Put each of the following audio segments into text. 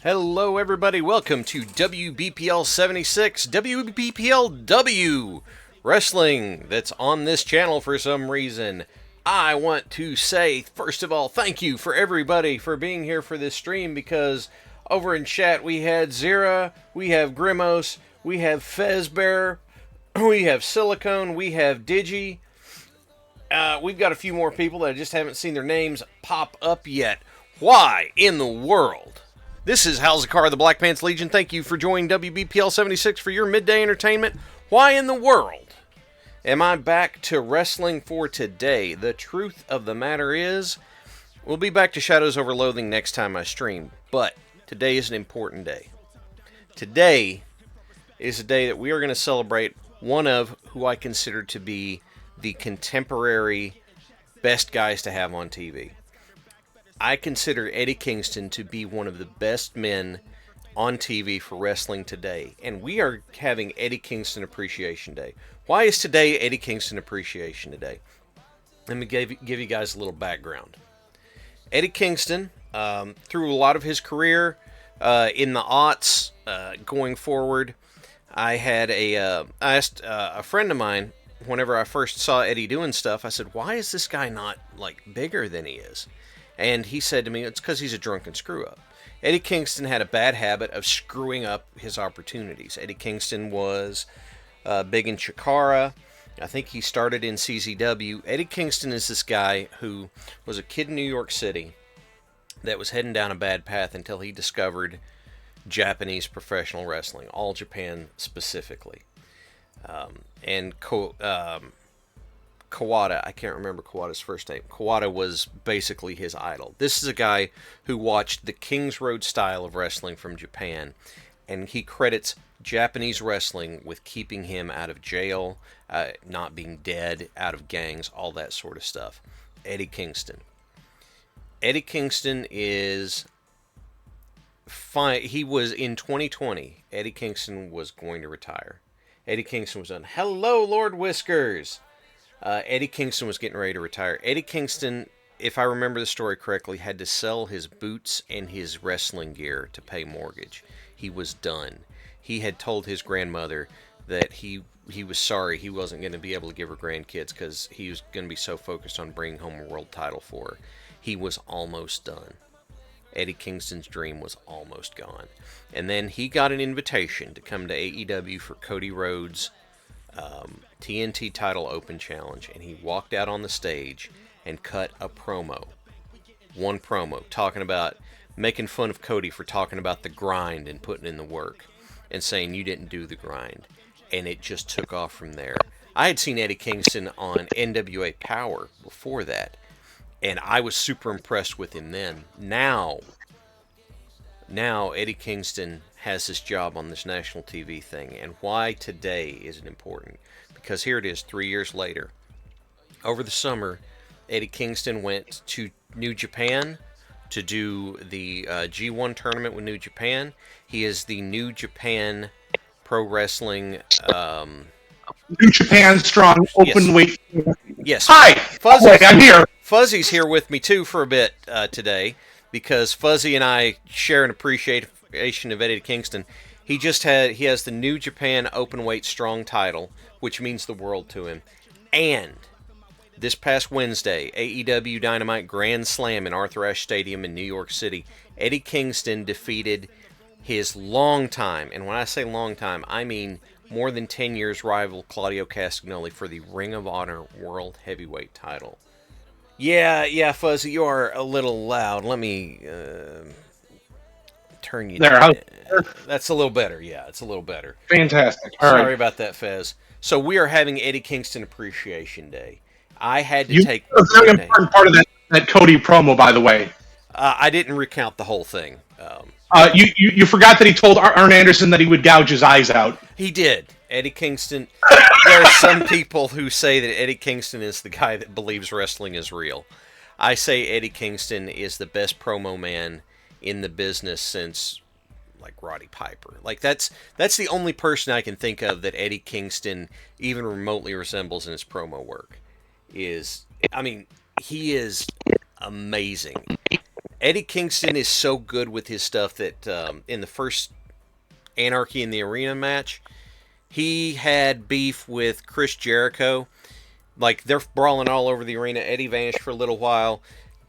Hello, everybody. Welcome to WBPL 76, WBPLW Wrestling that's on this channel for some reason. I want to say, first of all, thank you for everybody for being here for this stream, because over in chat we had Zira, we have Grimos, we have Fezbear, we have Silicone, we have Digi. We've got a few more people that I just haven't seen their names pop up yet. Why in the world? This is Halzikar of the Black Pants Legion. Thank you for joining WBPL 76 for your midday entertainment. Why in the world am I back to wrestling for today? The truth of the matter is, we'll be back to Shadows Over Loathing next time I stream. But today is an important day. Today is a day that we are going to celebrate one of who I consider to be the contemporary best guys to have on TV. I consider Eddie Kingston to be one of the best men on TV for wrestling today. And we are having Eddie Kingston Appreciation Day. Why is today Eddie Kingston Appreciation Day? Let me give you guys a little background. Eddie Kingston, through a lot of his career in the aughts, going forward, I asked a friend of mine, whenever I first saw Eddie doing stuff, I said, why is this guy not like bigger than he is? And he said to me, it's because he's a drunken screw-up. Eddie Kingston had a bad habit of screwing up his opportunities. Eddie Kingston was big in Chikara. I think he started in CZW. Eddie Kingston is this guy who was a kid in New York City that was heading down a bad path until he discovered Japanese professional wrestling, All Japan specifically. Kawada, I can't remember Kawada's first name. Kawada was basically his idol. This is a guy who watched the King's Road style of wrestling from Japan, and he credits Japanese wrestling with keeping him out of jail, not being dead, out of gangs, all that sort of stuff. Eddie Kingston. Eddie Kingston is fine. He was in 2020. Eddie Kingston was going to retire. Eddie Kingston was on. Hello, Lord Whiskers. Eddie Kingston was getting ready to retire. Eddie Kingston, if I remember the story correctly, had to sell his boots and his wrestling gear to pay mortgage. He was done. He had told his grandmother that he was sorry he wasn't going to be able to give her grandkids because he was going to be so focused on bringing home a world title for her. He was almost done. Eddie Kingston's dream was almost gone. And then he got an invitation to come to AEW for Cody Rhodes' TNT title open challenge, and he walked out on the stage and cut a promo. One promo, talking about making fun of Cody for talking about the grind and putting in the work and saying you didn't do the grind. And it just took off from there. I had seen Eddie Kingston on NWA Power before that, and I was super impressed with him then. Now Eddie Kingston has this job on this national TV thing, and why today isn't important. Because here it is, 3 years later. Over the summer, Eddie Kingston went to New Japan to do the G1 tournament with New Japan. He is the New Japan Pro Wrestling... New Japan Strong Open Weight. Yes. Hi! I'm here. Fuzzy's here with me, too, for a bit today. because Fuzzy and I share an appreciation of Eddie Kingston. He has the New Japan Openweight Strong title, which means the world to him. And this past Wednesday, AEW Dynamite Grand Slam in Arthur Ashe Stadium in New York City, Eddie Kingston defeated his longtime, and when I say long time, I mean more than 10 years rival Claudio Castagnoli for the Ring of Honor World Heavyweight title. Yeah, Fuzzy, you are a little loud. Let me turn you down. That's a little better. Yeah, it's a little better. Fantastic. Sorry about that, Fez. So we are having Eddie Kingston Appreciation Day. I had to take a very important part of that Cody promo, by the way. I didn't recount the whole thing. You forgot that he told Arn Anderson that he would gouge his eyes out. He did. Eddie Kingston. There are some people who say that Eddie Kingston is the guy that believes wrestling is real. I say Eddie Kingston is the best promo man in the business since, like, Roddy Piper. Like, that's the only person I can think of that Eddie Kingston even remotely resembles in his promo work. He is amazing. Eddie Kingston is so good with his stuff that in the first Anarchy in the Arena match, he had beef with Chris Jericho. Like, they're brawling all over the arena. Eddie vanished for a little while.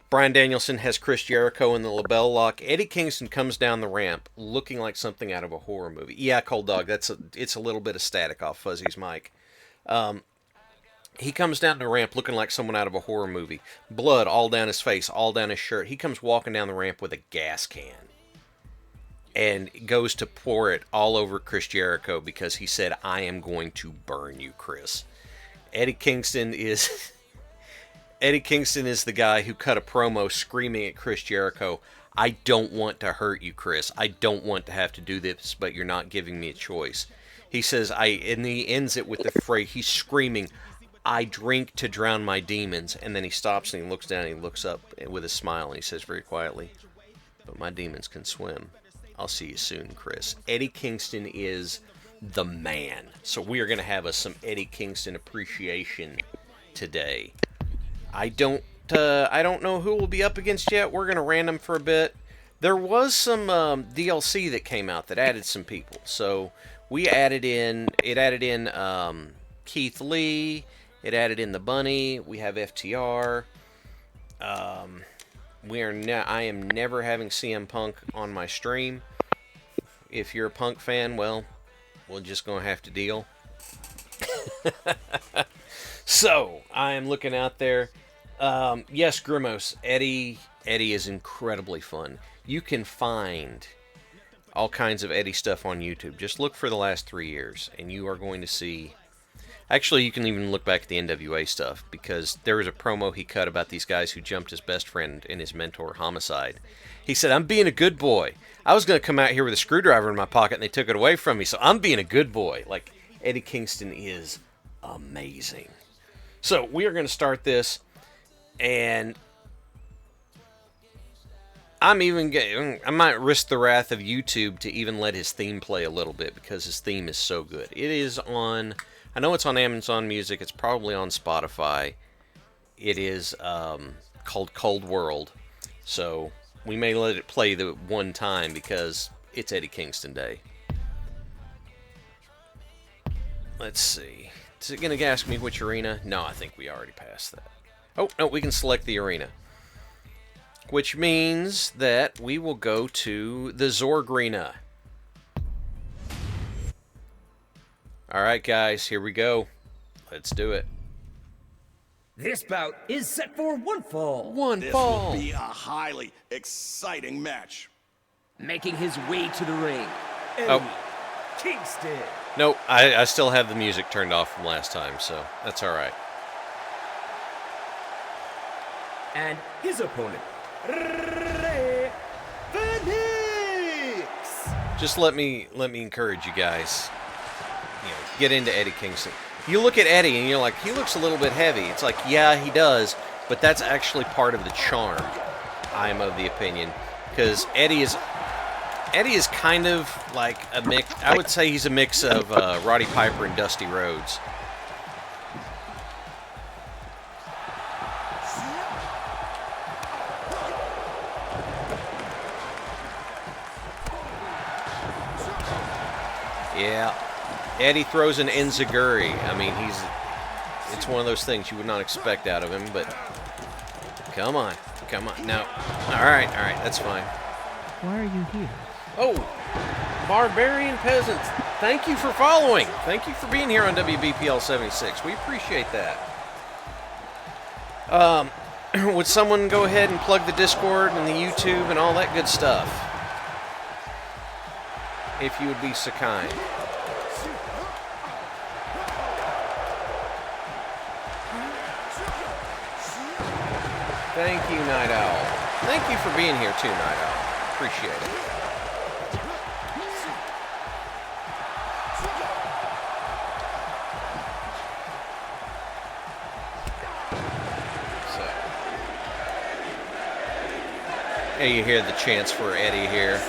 Bryan Danielson has Chris Jericho in the LeBell Lock. Eddie Kingston comes down the ramp looking like something out of a horror movie. Yeah, Cold Dog, it's a little bit of static off Fuzzy's mic. He comes down the ramp looking like someone out of a horror movie. Blood all down his face, all down his shirt. He comes walking down the ramp with a gas can and goes to pour it all over Chris Jericho because he said, "I am going to burn you, Chris." Eddie Kingston is the guy who cut a promo screaming at Chris Jericho, "I don't want to hurt you, Chris. I don't want to have to do this, but you're not giving me a choice." He says, and he ends it with the phrase, he's screaming, "I drink to drown my demons." And then he stops and he looks down and he looks up with a smile and he says very quietly, "But my demons can swim. I'll see you soon, Chris." Eddie Kingston is the man. So we are going to have some Eddie Kingston appreciation today. I don't know who we'll be up against yet. We're going to random for a bit. There was some DLC that came out that added some people. So it added in Keith Lee. It added in the Bunny. We have FTR. I am never having CM Punk on my stream. If you're a Punk fan, well, we're just going to have to deal. So, I am looking out there. Yes, Grimos, Eddie is incredibly fun. You can find all kinds of Eddie stuff on YouTube. Just look for the last 3 years, and you are going to see... Actually, you can even look back at the NWA stuff, because there was a promo he cut about these guys who jumped his best friend and his mentor, Homicide. He said, "I'm being a good boy. I was going to come out here with a screwdriver in my pocket, and they took it away from me, so I'm being a good boy." Like, Eddie Kingston is amazing. So, we are going to start this, and I might risk the wrath of YouTube to even let his theme play a little bit, because his theme is so good. It is on... I know it's on Amazon Music. It's probably on Spotify. It is called Cold World. So we may let it play the one time because it's Eddie Kingston Day. Let's see. Is it going to ask me which arena? No, I think we already passed that. Oh, no, we can select the arena. Which means that we will go to the Zorg Arena. Alright, guys, here we go. Let's do it. This bout is set for one fall. This will be a highly exciting match. Making his way to the ring, Oh. Kingston. Nope, I still have the music turned off from last time, so that's alright. And his opponent, Rey Fenix. Just let me encourage you guys. Get into Eddie Kingston. You look at Eddie and you're like, he looks a little bit heavy. It's like, yeah, he does, but that's actually part of the charm. I'm of the opinion, because Eddie is kind of like a mix. I would say he's a mix of Roddy Piper and Dusty Rhodes. Yeah. Eddie throws an enziguri. I mean, it's one of those things you would not expect out of him, but come on. No. All right, that's fine. Why are you here? Oh, Barbarian Peasants, thank you for following. Thank you for being here on WBPL 76. We appreciate that. Would someone go ahead and plug the Discord and the YouTube and all that good stuff? If you would be so kind. Thank you, Night Owl. Thank you for being here too, Night Owl. Appreciate it. So, hey, you hear the chants for Eddie here.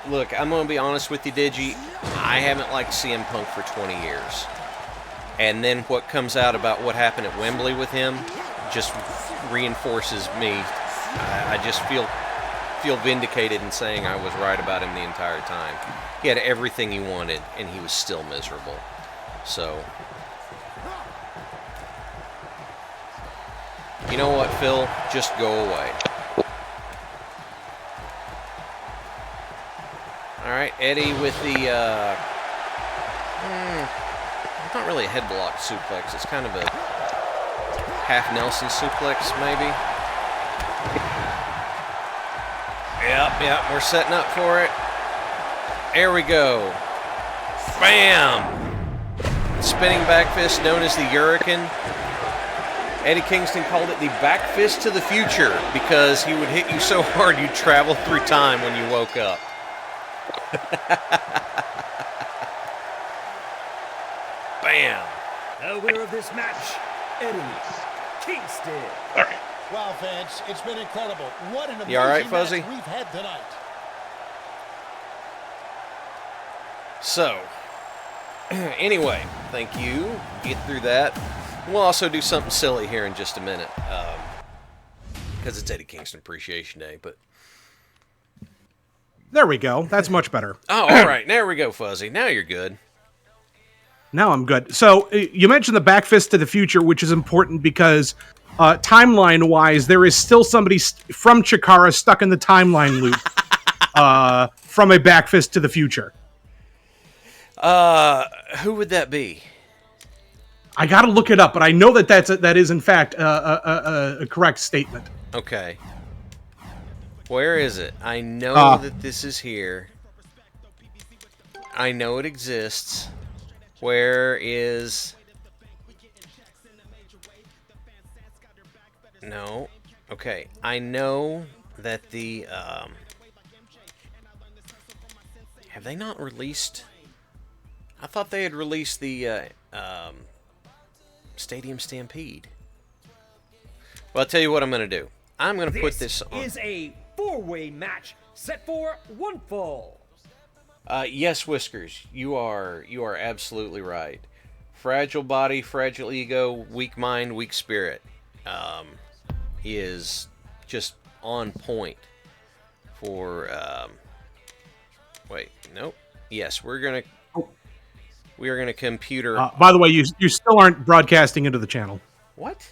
Look, I'm going to be honest with you, Digi. I haven't liked CM Punk for 20 years. And then what comes out about what happened at Wembley with him just reinforces me. I just feel vindicated in saying I was right about him the entire time. He had everything he wanted, and he was still miserable. So, you know what, Phil? Just go away. All right, Eddie with the... not really a head block suplex. It's kind of a half Nelson suplex, maybe. Yep, we're setting up for it. There we go. Bam! Spinning back fist known as the Hurricane. Eddie Kingston called it the back fist to the future because he would hit you so hard you'd travel through time when you woke up. Bam! The winner of this match, Eddie Kingston. All right. Wow, fans, it's been incredible. What an amazing You all right, Fuzzy? match we've had tonight. So, anyway, thank you. Get through that. We'll also do something silly here in just a minute. Because it's Eddie Kingston Appreciation Day, but... There we go. That's much better. Oh, all right. There we go, Fuzzy. Now you're good. Now I'm good. So you mentioned the back fist to the future, which is important because timeline-wise, there is still somebody from Chikara stuck in the timeline loop from a back fist to the future. Who would that be? I got to look it up, but I know that that is in fact a correct statement. Okay. Where is it? I know that this is here. I know it exists. Where is... No. Okay. I know that the... Have they not released... I thought they had released the Stadium Stampede. Well, I'll tell you what I'm going to do. I'm going to put this on. This is a four-way match set for one fall. Yes, Whiskers, you are absolutely right. Fragile body, fragile ego, weak mind, weak spirit is just on point for. Wait, nope. Yes, we are gonna computer. By the way, you still aren't broadcasting into the channel. What?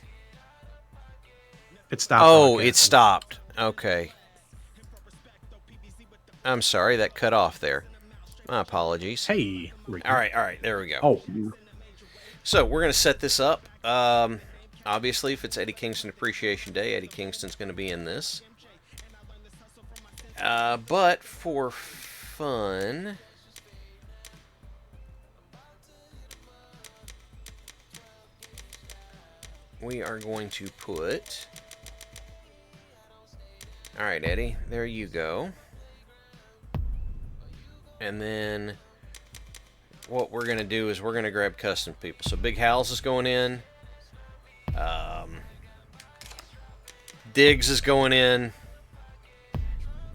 It stopped. Oh, it stopped. Okay. I'm sorry, that cut off there. My apologies. Hey. All right, there we go. Oh. So we're going to set this up. Obviously, if it's Eddie Kingston Appreciation Day, Eddie Kingston's going to be in this. But for fun... we are going to put... All right, Eddie, there you go. And then what we're going to do is we're going to grab custom people. So Big Hal's is going in. Diggs is going in.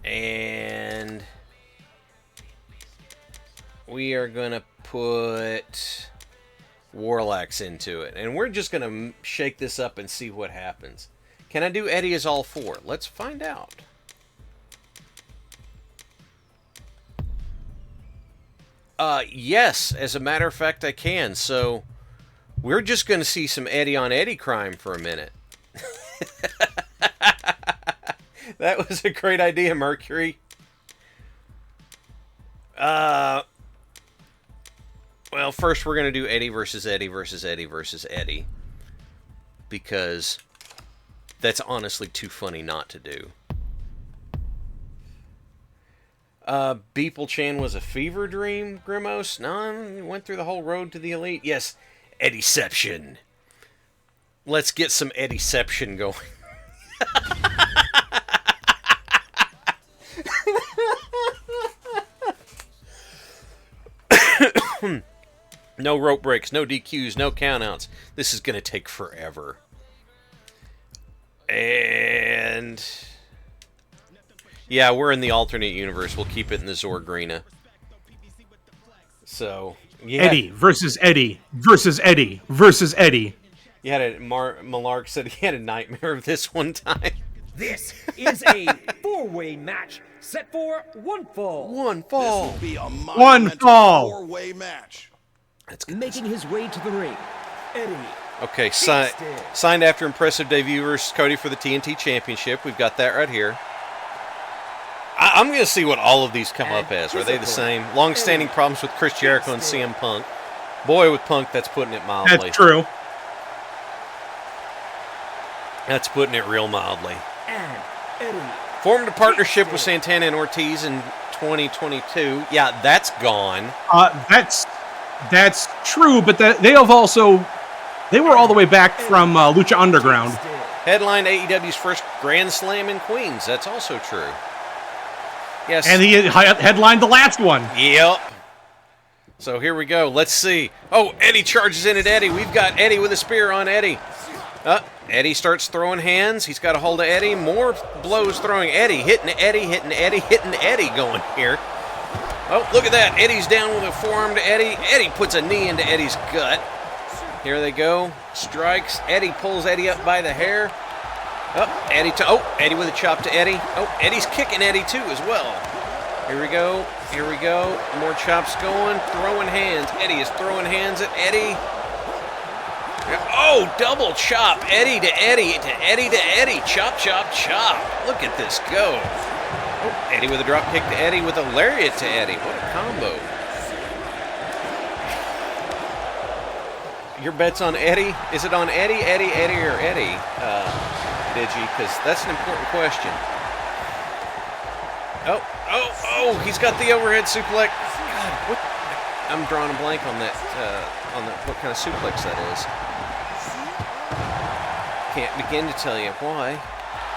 And we are going to put Warlocks into it. And we're just going to shake this up and see what happens. Can I do Eddie as all four? Let's find out. Yes, as a matter of fact, I can. So we're just going to see some Eddie on Eddie crime for a minute. That was a great idea, Mercury. Well, first we're going to do Eddie versus Eddie versus Eddie versus Eddie. Because that's honestly too funny not to do. Beeple Chan was a fever dream, Grimos? No, went through the whole road to the elite. Yes, Eddieception. Let's get some Eddieception going. No rope breaks, no DQs, no countouts. This is going to take forever. And yeah, we're in the alternate universe. We'll keep it in the Zorgrina. So, yeah. Eddie versus Eddie versus Eddie versus Eddie. You had a Malark said he had a nightmare of this one time. This is a 4-way match set for one fall. One This fall. will be a One monumental fall. 4-way match. That's good. Making his way to the ring, Eddie. Okay, Kingston. signed after impressive debut versus Cody for the TNT Championship. We've got that right here. I'm going to see what all of these come up as. Are they the same? Long-standing problems with Chris Jericho and CM Punk. Boy, with Punk, that's putting it mildly. That's true. That's putting it real mildly. And Eddie. Formed a partnership with Santana and Ortiz in 2022. Yeah, that's gone. That's true, but they were all the way back from Lucha Underground. Headlined AEW's first Grand Slam in Queens. That's also true. Yes. And he headlined the last one. Yep. So here we go. Let's see. Oh, Eddie charges in at Eddie. We've got Eddie with a spear on Eddie. Eddie starts throwing hands. He's got a hold of Eddie. More blows throwing Eddie. Hitting Eddie, hitting Eddie, hitting Eddie going here. Oh, look at that. Eddie's down with a forearm to Eddie. Eddie puts a knee into Eddie's gut. Here they go. Strikes. Eddie pulls Eddie up by the hair. Eddie with a chop to Eddie. Oh, Eddie's kicking Eddie too as well. Here we go. Here we go. More chops going. Throwing hands. Eddie is throwing hands at Eddie. Oh, double chop. Eddie to Eddie to Eddie to Eddie. Chop, chop, chop. Look at this go. Oh, Eddie with a drop kick to Eddie with a lariat to Eddie. What a combo. Your bet's on Eddie? Is it on Eddie, or Eddie, Digi? Because that's an important question. Oh, he's got the overhead suplex. God, what? I'm drawing a blank on that, what kind of suplex that is. Can't begin to tell you why.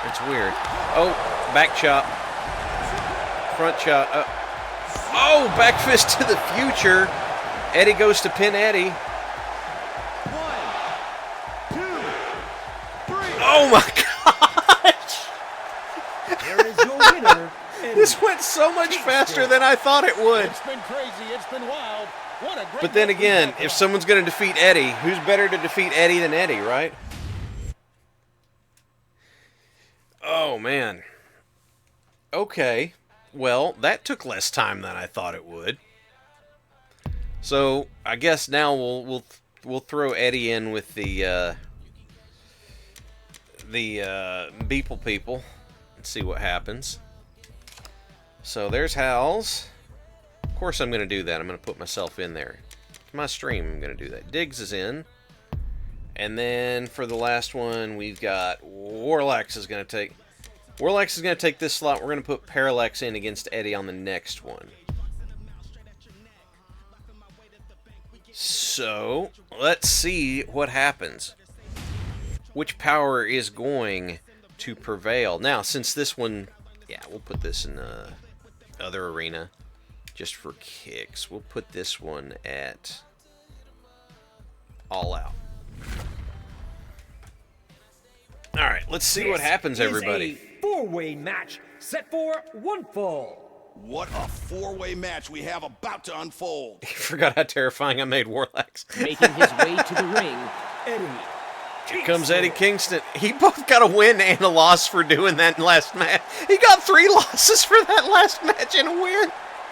It's weird. Oh, back chop. Front chop. Oh, back fist to the future. Eddie goes to pin Eddie. 1, 2, 3. Oh my gosh! There is your winner, Eddie. This went so much faster than I thought it would. It's been crazy. It's been wild. What a great But then match we again, have if tonight. someone's going to defeat Eddie, who's better to defeat Eddie than Eddie, right? Oh, man. Okay. Well, that took less time than I thought it would. So, I guess now we'll throw Eddie in with the Beeple people and see what happens. So, there's Hal's. Of course I'm going to do that. I'm going to put myself in there. It's my stream, I'm going to do that. Diggs is in. And then for the last one, we've got Warlax is going to take this slot. We're going to put Parallax in against Eddie on the next one. So, let's see what happens. Which power is going to prevail? Now, since this one, yeah, we'll put this in the other arena just for kicks. We'll put this one at All Out. All right, let's see what happens, everybody. This is a 4-way match set for one fall. What a 4-way match we have about to unfold. You forgot how terrifying I made Warlax. Making his way to the ring, Eddie. Here comes Eddie Kingston. He both got a win and a loss for doing that last match. He got 3 losses for that last match and a win.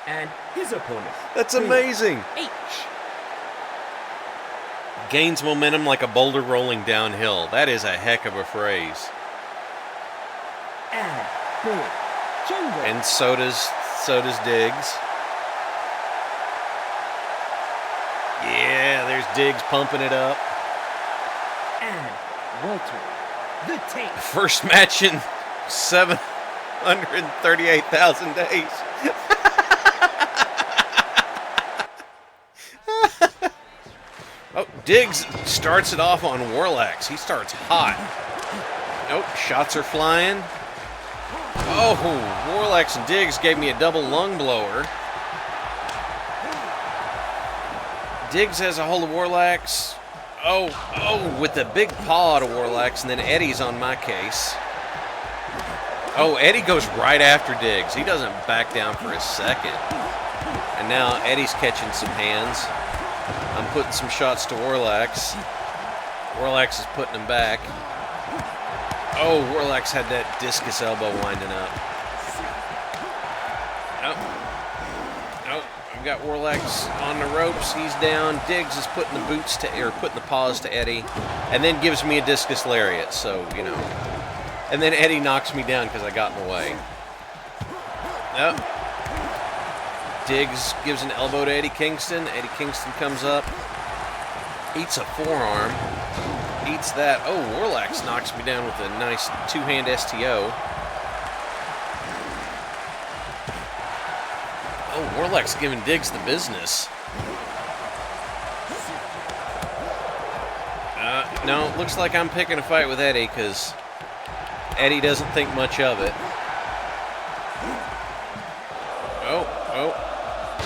And his opponent. That's Bill amazing. H. Gains momentum like a boulder rolling downhill. That is a heck of a phrase. And Bill Jungle. And so does Diggs. Yeah, there's Diggs pumping it up. And Walter the Tank. First match in 738,000 days. Oh, Diggs starts it off on Warlax. He starts hot. Nope, shots are flying. Oh, Warlax and Diggs gave me a double lung blower. Diggs has a hold of Warlax. Oh, with the big paw to Warlax, and then Eddie's on my case. Oh, Eddie goes right after Diggs. He doesn't back down for a second. And now Eddie's catching some hands. I'm putting some shots to Warlax. Warlax is putting them back. Oh, Warlax had that discus elbow winding up. Nope. I've got Warlax on the ropes. He's down. Diggs is putting the putting the paws to Eddie, and then gives me a discus lariat. So and then Eddie knocks me down because I got in the way. Nope. Diggs gives an elbow to Eddie Kingston. Eddie Kingston comes up, eats a forearm, eats that. Oh, Warlax knocks me down with a nice two-hand STO. Oh, Warlax giving Diggs the business. No, looks like I'm picking a fight with Eddie because Eddie doesn't think much of it.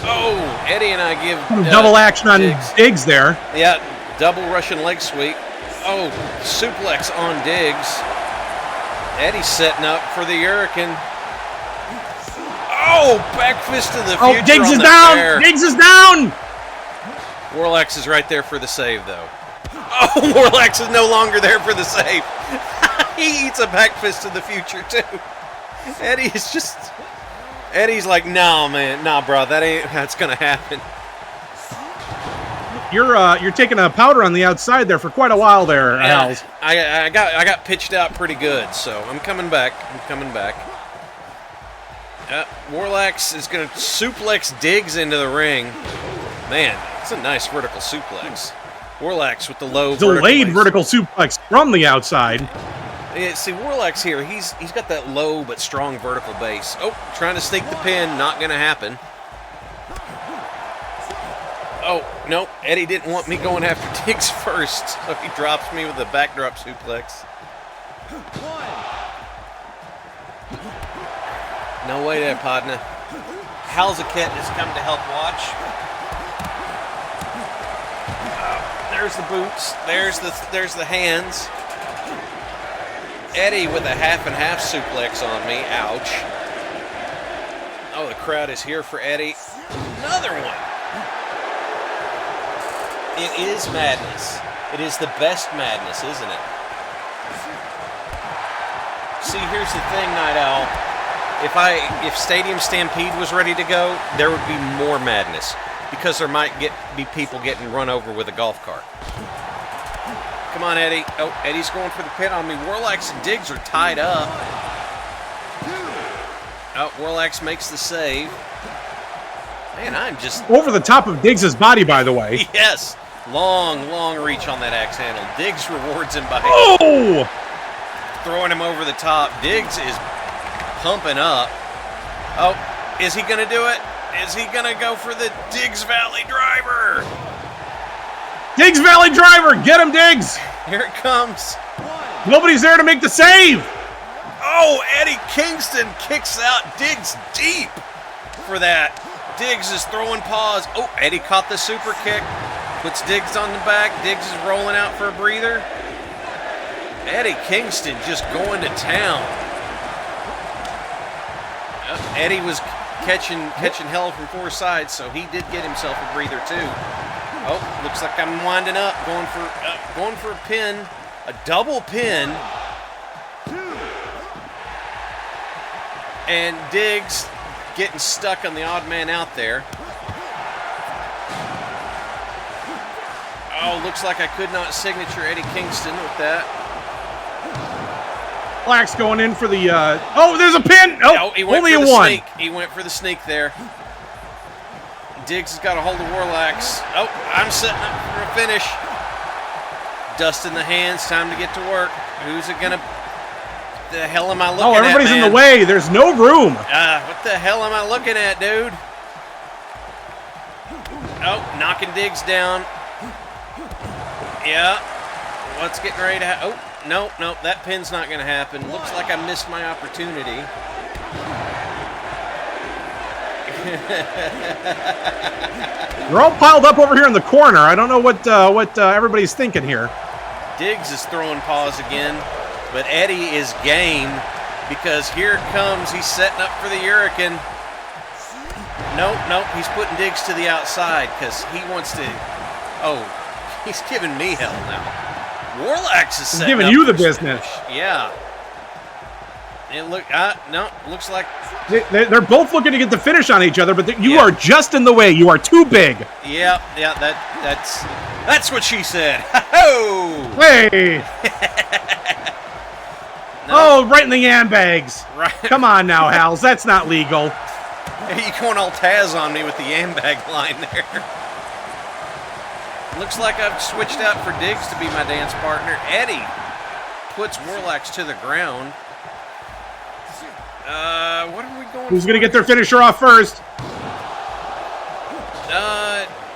Oh, Eddie and I give double action on Diggs there. Yeah, double Russian leg sweep. Oh, suplex on Diggs. Eddie's setting up for the Hurricane. Oh, back fist to the future. Oh, Diggs on is the down. fair. Diggs is down. Warlax is right there for the save, though. Oh, Warlax is no longer there for the save. He eats a back fist to the future, too. Eddie's like, nah, man, nah, bro, that's gonna happen. You're taking a powder on the outside there for quite a while there, Hals. I got pitched out pretty good, so I'm coming back. Warlax is gonna suplex Diggs into the ring. Man, it's a nice vertical suplex. Warlax with the low delayed vertical suplex from the outside. Yeah, see, Warlax here, he's got that low but strong vertical base. Oh, trying to sneak the pin, not going to happen. Oh, no, Eddie didn't want me going after Diggs first, so he drops me with a backdrop suplex. No way there, partner. Halzikar has come to help watch. There's the boots. There's the hands. Eddie with a half and half suplex on me. Ouch. Oh, the crowd is here for Eddie. Another one. It is madness. It is the best madness, isn't it? See, here's the thing, Night Owl. If Stadium Stampede was ready to go, there would be more madness because there might be people getting run over with a golf cart. Come on, Eddie. Oh, Eddie's going for the pin on me. Warlax and Diggs are tied up. Oh, Warlax makes the save. Man, I'm just... over the top of Diggs' body, by the way. Yes. Long reach on that axe handle. Diggs rewards him by throwing him over the top. Diggs is pumping up. Oh, is he going to do it? Is he going to go for the Diggs Valley Driver? Diggs Valley Driver, get him, Diggs! Here it comes. Nobody's there to make the save! Oh, Eddie Kingston kicks out Diggs deep for that. Diggs is throwing paws. Oh, Eddie caught the super kick. Puts Diggs on the back. Diggs is rolling out for a breather. Eddie Kingston just going to town. Eddie was catching hell from four sides, so he did get himself a breather too. Oh, looks like I'm winding up, going for a pin, a double pin. And Diggs getting stuck on the odd man out there. Oh, looks like I could not signature Eddie Kingston with that. Black's going in for the, oh, there's a pin! Oh, he went only for a the one. Sneak. He went for the sneak there. Diggs has got a hold of Warlax. Oh, I'm setting up for a finish. Dust in the hands, time to get to work. Who's it gonna... The hell am I looking at, Oh, everybody's man? in the way. There's no room. What the hell am I looking at, dude? Oh, knocking Diggs down. Yeah. What's getting ready to happen? Oh, nope, that pin's not going to happen. Looks like I missed my opportunity. They're all piled up over here in the corner. I don't know what everybody's thinking here. Diggs is throwing paws again, but Eddie is game because here comes, he's setting up for the Hurricane. Nope, he's putting Diggs to the outside because he wants to, he's giving me hell now. Warlax is setting giving up you the for business. finish. Yeah. It looks like They're both looking to get the finish on each other, but you are just in the way. You are too big. Yeah, that's what she said. Oh! Hey! Oh, right in the yam bags. Right. Come on now, Hals. That's not legal. You going all Taz on me with the yam bag line there. Looks like I've switched out for Diggs to be my dance partner. Eddie puts Warlax to the ground. What are we going Who's for? going to get their finisher off first?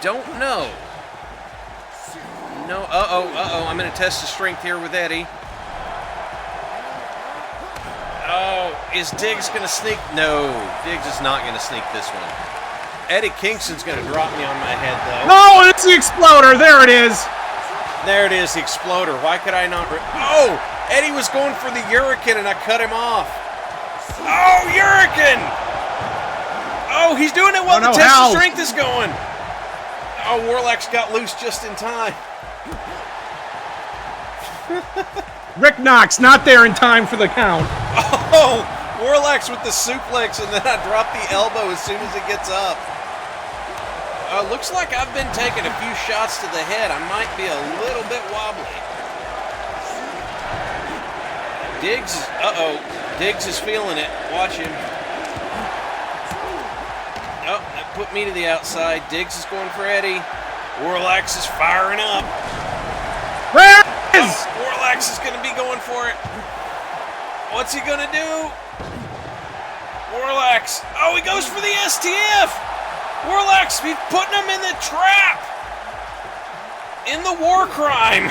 Don't know. No, I'm going to test the strength here with Eddie. Oh, is Diggs going to sneak? No, Diggs is not going to sneak this one. Eddie Kingston's going to drop me on my head, though. No, it's the exploder. There it is. There it is, the exploder. Why could I not? Oh, Eddie was going for the Hurricane, and I cut him off. Oh, Hurricane! Oh, he's doing it while the test of strength is going. Oh, Warlax got loose just in time. Rick Knox not there in time for the count. Oh, Warlax with the suplex, and then I drop the elbow as soon as it gets up. Looks like I've been taking a few shots to the head. I might be a little bit wobbly. Diggs, Diggs is feeling it. Watch him. Oh, that put me to the outside. Diggs is going for Eddie. Warlax is firing up. Where is? Warlax is going to be going for it. What's he going to do? Warlax. Oh, he goes for the STF. Warlax, he's putting him in the trap. In the war crime.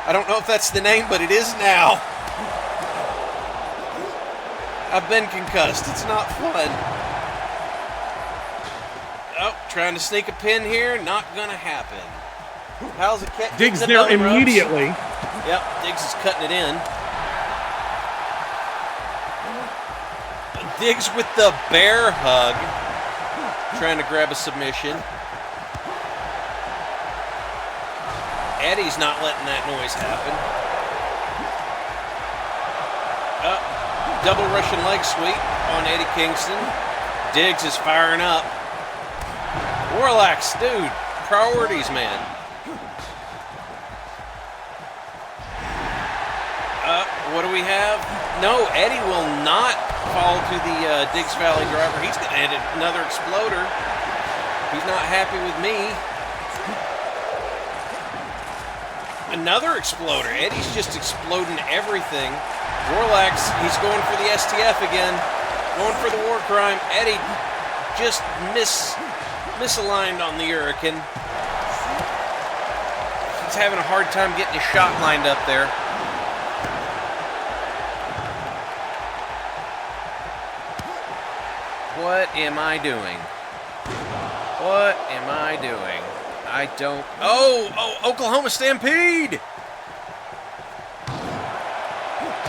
I don't know if that's the name, but it is now. I've been concussed. It's not fun. Oh, trying to sneak a pin here. Not going to happen. Halzikar Diggs there immediately. Yep, Diggs is cutting it in. Diggs with the bear hug. Trying to grab a submission. Eddie's not letting that noise happen. Double Russian leg sweep on Eddie Kingston. Diggs is firing up. Warlax, dude, priorities, man. What do we have? No, Eddie will not fall to the Diggs Valley driver. He's going to hit another exploder. He's not happy with me. Another exploder. Eddie's just exploding everything. Warlax, he's going for the STF again. Going for the war crime. Eddie just misaligned on the Hurricane. He's having a hard time getting his shot lined up there. What am I doing? What am I doing? I don't... Oh, Oklahoma Stampede!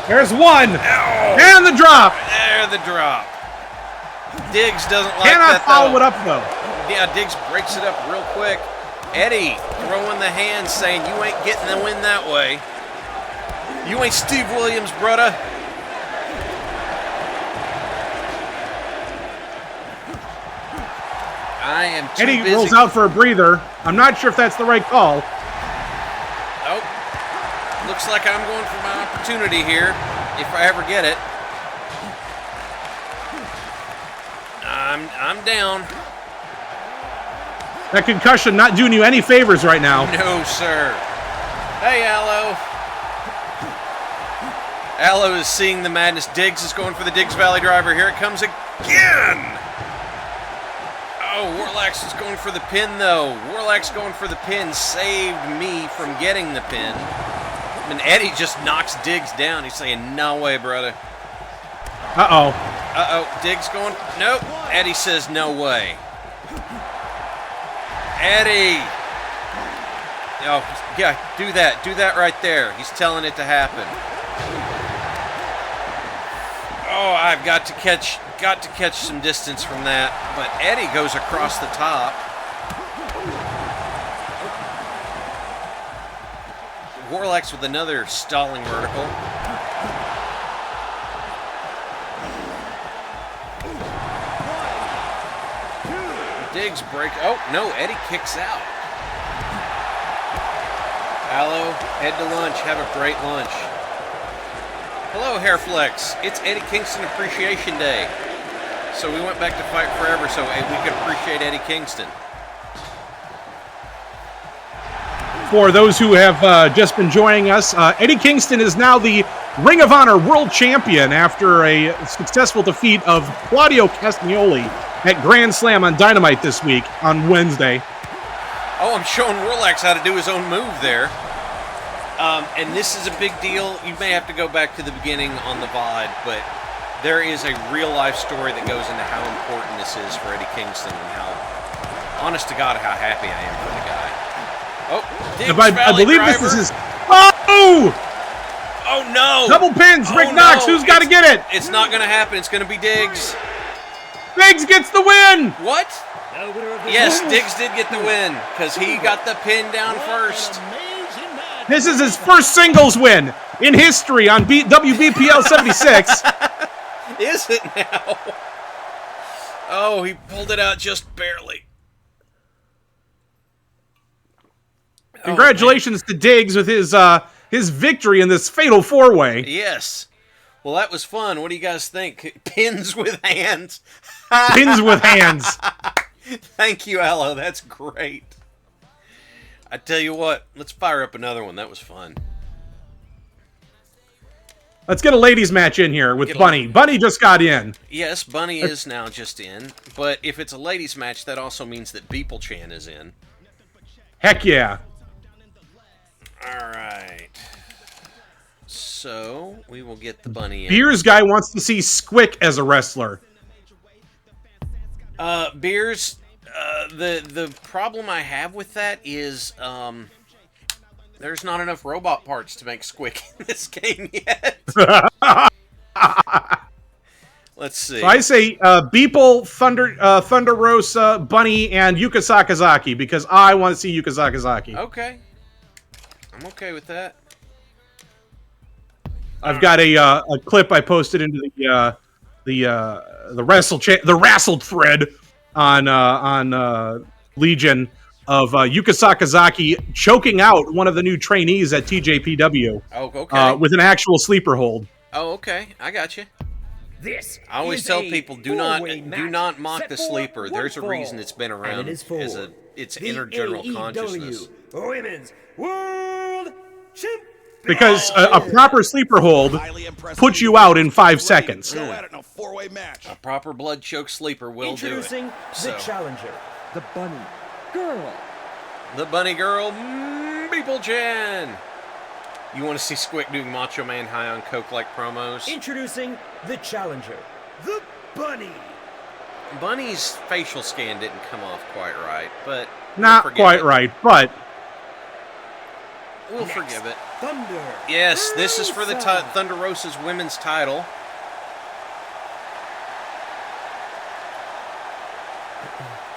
There's one. Ow. And the drop. There, the drop. Diggs doesn't like Cannot that, follow though. it up, though. Yeah, Diggs breaks it up real quick. Eddie throwing the hand saying, you ain't getting the win that way. You ain't Steve Williams, brudda. I am too Eddie busy. rolls out for a breather. I'm not sure if that's the right call. Oh, looks like I'm going for my opportunity here, if I ever get it. I'm down. That concussion not doing you any favors right now. No, sir. Hey, Allo. Allo is seeing the madness. Diggs is going for the Diggs Valley driver. Here it comes again. Oh, Warlax is going for the pin, though. Warlax going for the pin saved me from getting the pin. And Eddie just knocks Diggs down. He's saying, no way, brother. Uh-oh. Uh-oh, Diggs going, nope. Eddie says, no way. Eddie. Oh, yeah, do that right there. He's telling it to happen. Oh, I've got to catch some distance from that. But Eddie goes across the top. Warlax with another stalling vertical. Diggs break. Oh, no, Eddie kicks out. Allo, head to lunch. Have a great lunch. Hello, Hairflex. It's Eddie Kingston Appreciation Day. So we went back to Fight Forever so we could appreciate Eddie Kingston. For those who have just been joining us, Eddie Kingston is now the Ring of Honor World Champion after a successful defeat of Claudio Castagnoli at Grand Slam on Dynamite this week on Wednesday. Oh, I'm showing Warlax how to do his own move there. And this is a big deal. You may have to go back to the beginning on the VOD, but there is a real-life story that goes into how important this is for Eddie Kingston and how, honest to God, how happy I am for the guy. Oh, Diggs I believe driver. this is his... Oh! Oh, no! Double pins! Oh, Rick Knox, no. who's got to get it? It's not going to happen. It's going to be Diggs. Diggs gets the win! What? Yes, Diggs did get the win because he got the pin down first. This is his first singles win in history on WBPL 76. Is it now? Oh, he pulled it out just barely. Congratulations to Diggs with his victory in this fatal four-way. Yes. Well, that was fun. What do you guys think? Pins with hands. Pins with hands. Thank you, Allo. That's great. I tell you what, let's fire up another one. That was fun. Let's get a ladies match in here with Bunny. Bunny just got in. Yes, Bunny is now just in. But if it's a ladies match, that also means that Beeple-chan is in. Heck yeah. All right. So, we will get the Bunny in. Beers guy wants to see Squick as a wrestler. Beers, the problem I have with that is, there's not enough robot parts to make Squick in this game yet. Let's see. So I say Beeple, Thunder Rosa, Bunny, and Yuka Sakazaki because I want to see Yuka Sakazaki. Okay. I'm okay with that. I've got a clip I posted into the wrestle thread on Legion of Yuka Sakazaki choking out one of the new trainees at TJPW. Oh, okay. With an actual sleeper hold. Oh, okay. I got you. This I always is tell a people do four-way not mock set the for sleeper. one There's a fall. reason it's been around And it is for as its the inner general AEW consciousness. Women's World Championship. Because a proper sleeper hold puts you out in 5 seconds. Go at it in a four-way match. A proper blood choke sleeper will do it. Introducing the So, challenger, the Bunny Girl. the bunny girl, Beeple-chan. You want to see Squick doing Macho Man high on coke like promos? Introducing the challenger, the Bunny. Bunny's facial scan didn't come off quite right, but Not quite right, but We'll forgive it. Thunder. Yes, this is for the Rosa. Thunder Rosa's women's title.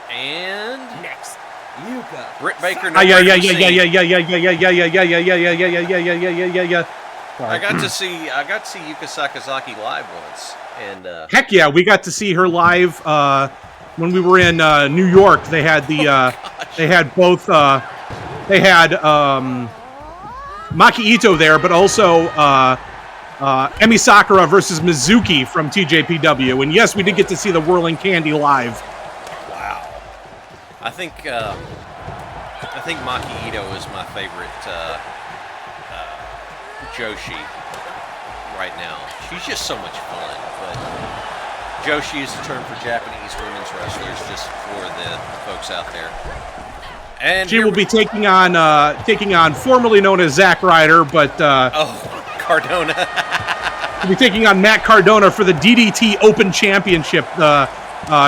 And Next, Yuka. Britt Baker. yeah. I got to see Yuka Sakazaki live once, and Heck yeah, we got to see her live when we were in New York. They had the they had both they had Maki Ito there, but also Emi Sakura versus Mizuki from TJPW. And yes, we did get to see the Whirling Candy live. Wow. I think Maki Ito is my favorite Joshi right now. She's just so much fun. But Joshi is the term for Japanese women's wrestlers, just for the folks out there. And she will be taking on formerly known as Zack Ryder, but Cardona. We'll be taking on Matt Cardona for the DDT Open Championship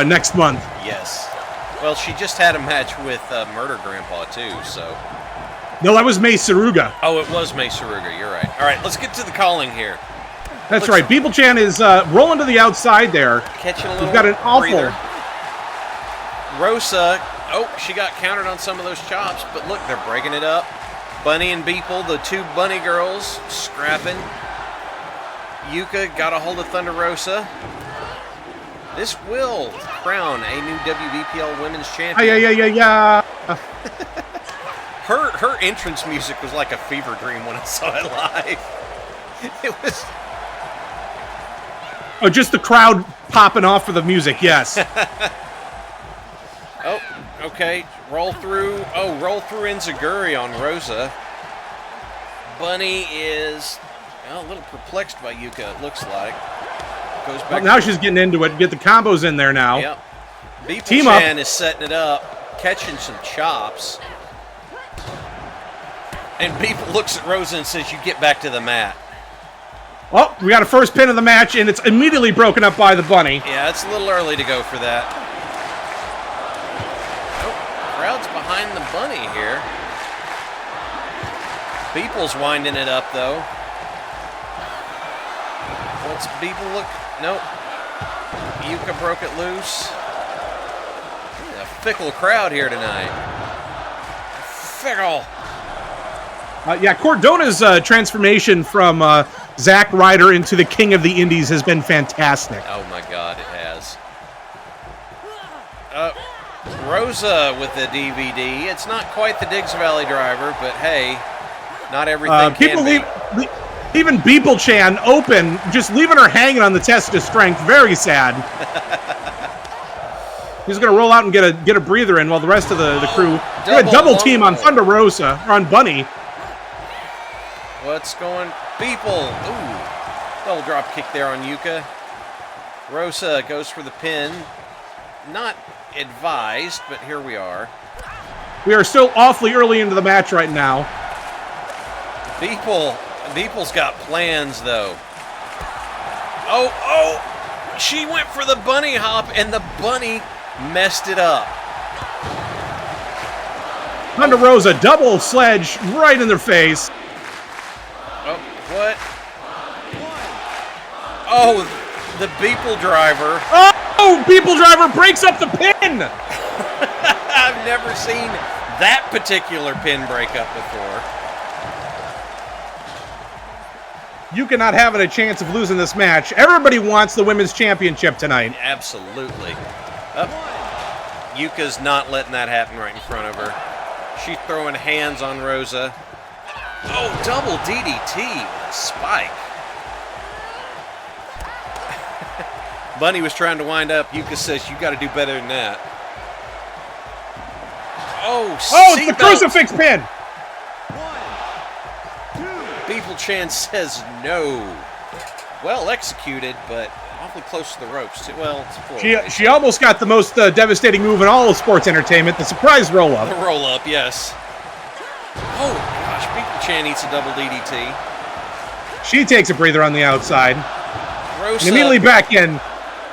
next month. Yes. Well, she just had a match with Murder Grandpa too, so. No, that was Mei Saruga. Oh, it was Mei Saruga. You're right. All right, let's get to the calling here. That's right. Beeple-chan is rolling to the outside there. Catching a little. We've got an awful. breather. Rosa. Oh, she got countered on some of those chops, but look, they're breaking it up. Bunny and Beeple, the two bunny girls, scrapping. Yuka got a hold of Thunder Rosa. This will crown a new WBPL Women's Champion. Yeah. Her entrance music was like a fever dream when I saw it live. It was. Oh, just the crowd popping off for the music, yes. Oh, okay. Roll through. Oh, roll through Enziguri on Rosa. Bunny is a little perplexed by Yuka, it looks like. Goes back. Well, now she's getting into it. Get the combos in there now. Yep. Team up. Beeple-chan is setting it up, catching some chops. And Beeple looks at Rosa and says, "You get back to the mat." Oh, we got a first pin of the match, and it's immediately broken up by the bunny. Yeah, it's a little early to go for that. Oh, crowd's behind the bunny here. Beeple's winding it up, though. What's Beeple look? Nope. Yuka broke it loose. A fickle crowd here tonight. Fickle. Yeah, Cordona's transformation from Zack Ryder into the King of the Indies has been fantastic. Oh my God, it has. Rosa with the DVD. It's not quite the Diggs Valley Driver, but hey, not everything people can be. Even Beeple-chan open, just leaving her hanging on the test of strength. Very sad. He's going to roll out and get a breather in while the rest of the crew do a double team on Thunder Rosa, or on Bunny. What's going? Beeple. Ooh. Double drop kick there on Yuka. Rosa goes for the pin. Not advised, but here we are. We are still awfully early into the match right now. Beeple's got plans, though. Oh! She went for the bunny hop, and the bunny messed it up. Thunder Rosa, double sledge right in their face. Oh, what? Oh, the Beeple driver. Oh, Beeple driver breaks up the pin. I've never seen that particular pin break up before. Yuka not having a chance of losing this match. Everybody wants the women's championship tonight. Absolutely. Yuka's not letting that happen right in front of her. She's throwing hands on Rosa. Oh, double DDT with a spike. Bunny was trying to wind up. Yuka says, "You got to do better than that." Oh, it's the crucifix pin. Beeple-chan says no. Well executed, but awfully close to the ropes. Well, it's she almost got the most devastating move in all of sports entertainment, the surprise roll-up. The roll-up, yes. Oh, gosh, Beeple-chan eats a double DDT. She takes a breather on the outside. Rosa. And immediately back in.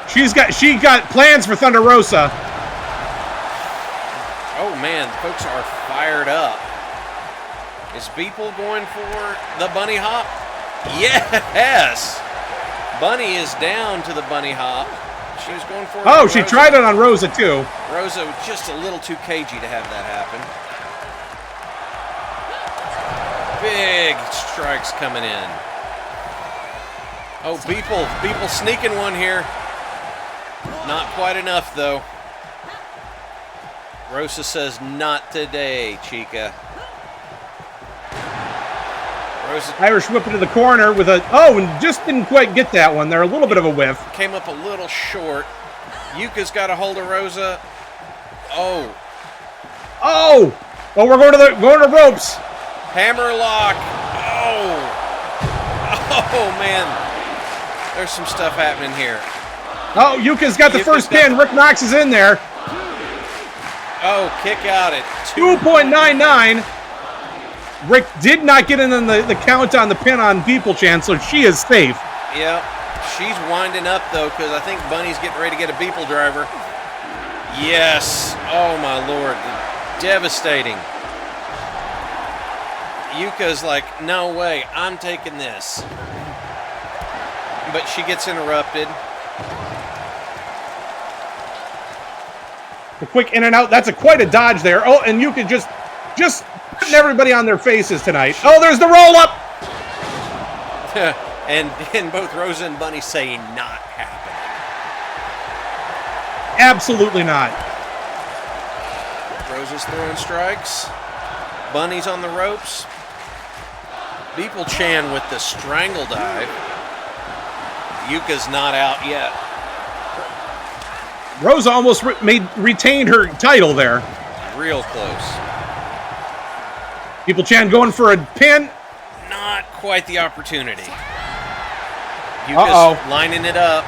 She got plans for Thunder Rosa. Oh, man, folks are fired up. Is Beeple going for the bunny hop? Yes! Bunny is down to the bunny hop. She was going for it. Oh, she tried it on Rosa, too. Rosa was just a little too cagey to have that happen. Big strikes coming in. Oh, Beeple sneaking one here. Not quite enough, though. Rosa says, not today, Chica. Rosa Irish whip into the corner with a... Oh, and just didn't quite get that one. They're a little bit of a whiff. came up a little short. Yuka's got a hold of Rosa. Oh. Oh! Oh, we're going to ropes. Hammerlock. Oh. Oh, man. There's some stuff happening here. Oh, Yuka's got the first pin. Rick Knox is in there. Oh, kick out at 2.99. Rick did not get in on the count on the pin on People Chan, so she is safe. Yep. She's winding up, though, because I think Bunny's getting ready to get a Beeple driver. Yes. Oh, my Lord. Devastating. Yuka's like, no way, I'm taking this. But she gets interrupted. A quick in and out. That's quite a dodge there. Oh, and Yuka just putting everybody on their faces tonight. Oh, there's the roll up. and both Rosa and Bunny say not happening. Absolutely not. Rosa's throwing strikes. Bunny's on the ropes. Beeple Chan with the strangle dive. Yuka's not out yet. Rosa almost retained her title there. Real close. Beeple Chan going for a pin. Not quite the opportunity. Yuka's lining it up.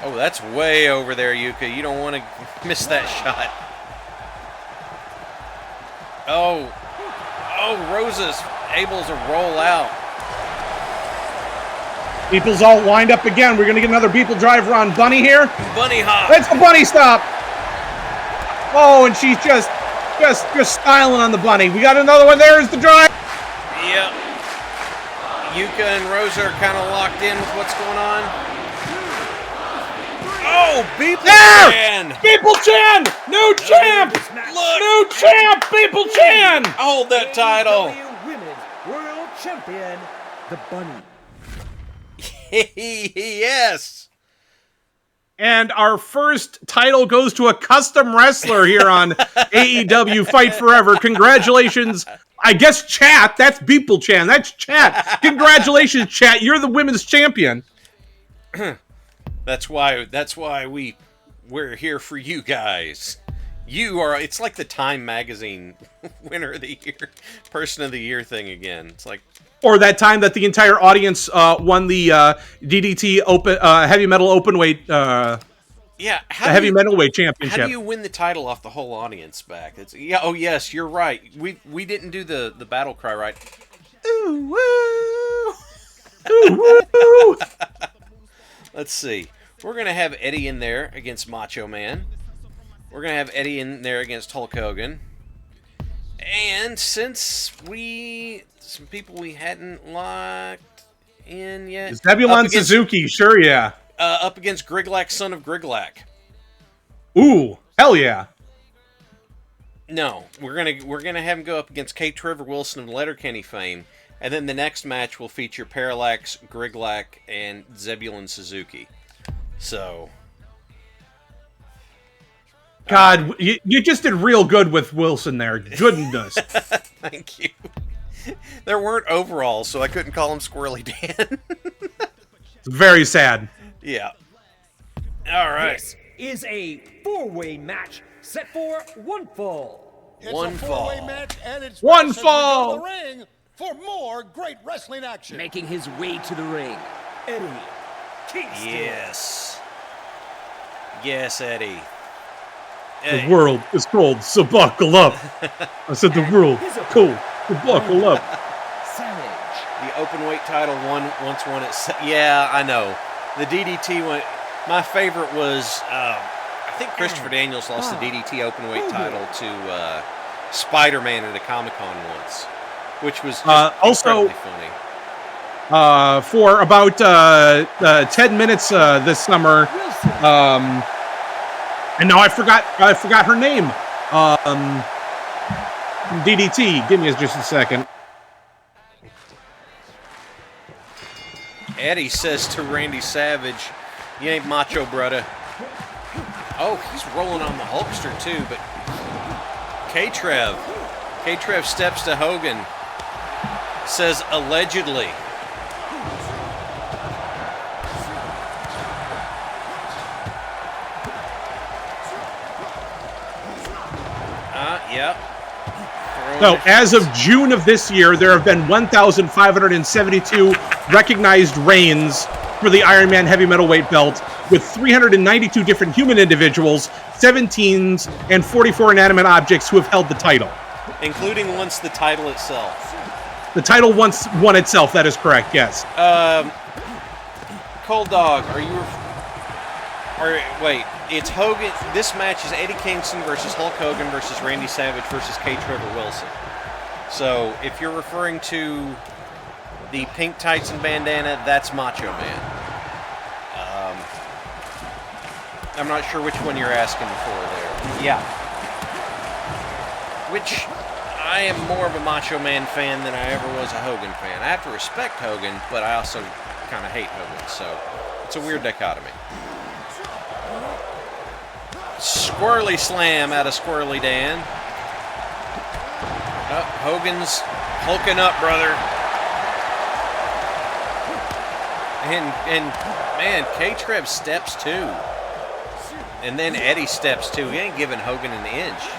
Oh, that's way over there, Yuka. You don't want to miss that shot. Oh, Rosa's able to roll out. Beeple's all lined up again. We're going to get another Beeple driver on Bunny here. Bunny hop. That's the Bunny stop. Oh, and she's just styling on the Bunny. We got another one. There's the drive. Yep. Yuka and Rosa are kind of locked in with what's going on. Oh, Beeple Chan! Beeple Chan! New champ! Look! New champ! Beeple Chan! Hold that title! AEW Women's World Champion, the Bunny. Yes! And our first title goes to a custom wrestler here on AEW Fight Forever. Congratulations. I guess Chat. That's Beeple Chan. That's Chat. Congratulations, Chat. You're the women's champion. That's why we're here for you guys. You are, it's like the Time Magazine winner of the year, person of the year thing again. It's like, or that time that the entire audience won the DDT open heavy metal openweight heavy metalweight championship. How do you win the title off the whole audience back? It's oh yes, you're right. We didn't do the battle cry right. Ooh woo. Ooh, woo. Let's see. We're gonna have Eddie in there against Macho Man. We're gonna have Eddie in there against Hulk Hogan. And since some people we hadn't locked in yet. Zebulon Suzuki, sure, yeah. Up against Griglak, son of Griglak. Ooh, hell yeah. No, we're gonna have him go up against K. Trevor Wilson of Letterkenny fame, and then the next match will feature Parallax, Griglak, and Zebulon Suzuki. So, God, you just did real good with Wilson there. Goodness. Thank you. There weren't overalls, so I couldn't call him Squirrely Dan. It's very sad. Yeah. All right. This is a four-way match set for one fall. It's One a four-way fall. match, and it's One Rex as we go fall. to the ring for more great wrestling action. Making his way to the ring, Eddie Kingston. Yes. Yes, Eddie. The world is cold, so buckle up. I said the world is cold, so buckle up. Savage. The open weight title once won it. Yeah, I know. The DDT one. My favorite was I think Christopher Daniels lost the DDT open weight title to Spider-Man at a Comic-Con once, which was just also incredibly funny. For about 10 minutes this summer. And now I forgot her name. DDT. Give me just a second. Eddie says to Randy Savage, "You ain't macho, brother." Oh, he's rolling on the Hulkster too, but K-Trev steps to Hogan, says allegedly. Yep. So, as of June of this year, there have been 1,572 recognized reigns for the Iron Man heavy metalweight belt, with 392 different human individuals, 17s, and 44 inanimate objects who have held the title. Including once the title itself. The title once won itself, that is correct, yes. Cold Dog, wait, it's Hogan. This match is Eddie Kingston versus Hulk Hogan versus Randy Savage versus K. Trevor Wilson. So, if you're referring to the pink tights and bandana, that's Macho Man. I'm not sure which one you're asking for there. Yeah. Which, I am more of a Macho Man fan than I ever was a Hogan fan. I have to respect Hogan, but I also kind of hate Hogan, so it's a weird dichotomy. Squirrely slam out of Squirrely Dan. Oh, Hogan's hulking up, brother. And man, K-Trev steps too. And then Eddie steps too. He ain't giving Hogan an inch.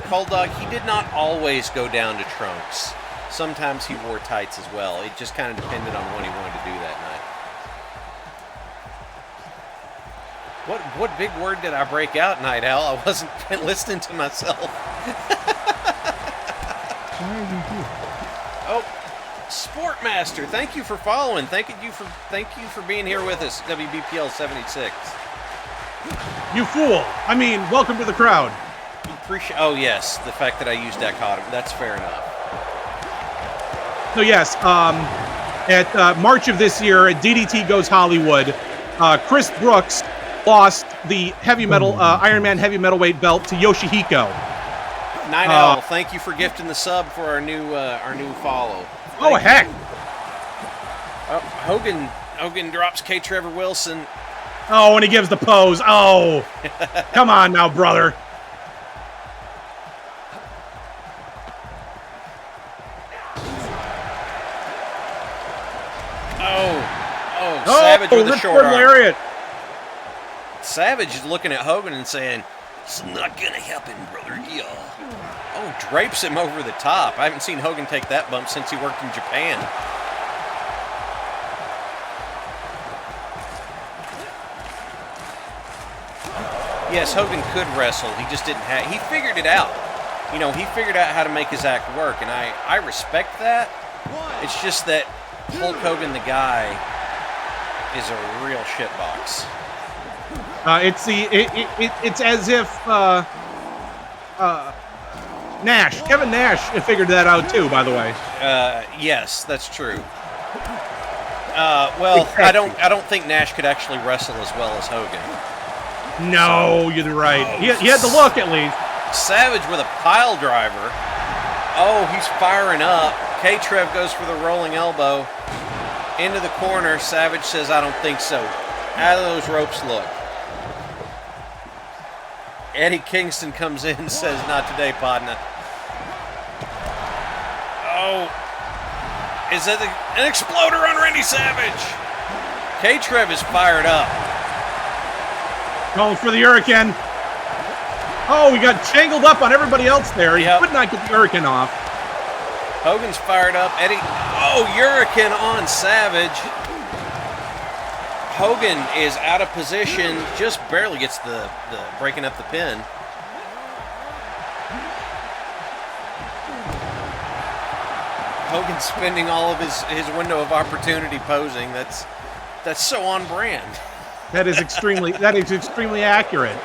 Cold Dog, he did not always go down to trunks. Sometimes he wore tights as well. It just kind of depended on what he wanted to do that night. What big word did I break out, Night Owl? I wasn't listening to myself. Why are you here? Oh, Sportmaster, thank you for following. Thank you for being here with us, WBPL 76. You fool! I mean, welcome to the crowd. Oh yes, the fact that I used dichotomy. That's fair enough. So yes, at March of this year at DDT Goes Hollywood, Chris Brooks lost the heavy metal Iron Man heavy metalweight belt to Yoshihiko. Night Owl, thank you for gifting the sub for our new follow. Heck! Hogan drops K. Trevor Wilson. Oh, and he gives the pose. Oh, come on now, brother. Savage with a short arm. Lariat. Savage is looking at Hogan and saying, "It's not gonna happen, brother." Yeah. Oh, drapes him over the top. I haven't seen Hogan take that bump since he worked in Japan. Yes, Hogan could wrestle. He just didn't have. He figured it out. You know, he figured out how to make his act work, and I respect that. It's just that Hulk Hogan, the guy, is a real shitbox. It's as if Kevin Nash figured that out too. By the way. Yes, that's true. Well, Exactly. I don't think Nash could actually wrestle as well as Hogan. No, you're right. He had the look at least. Savage with a pile driver. Oh, he's firing up. K-Trev goes for the rolling elbow. Into the corner. Savage says, "I don't think so." How do those ropes look? Eddie Kingston comes in and says, "Not today, partner." Oh. Is that an exploder on Randy Savage? K-Trev is fired up. Going for the Hurricane. Oh, he got tangled up on everybody else there. He could not get the Hurricane off. Hogan's fired up. Eddie. Oh, Hurricane on Savage. Hogan is out of position. Just barely gets the breaking up the pin. Hogan spending all of his window of opportunity posing. That's so on brand. That is extremely accurate.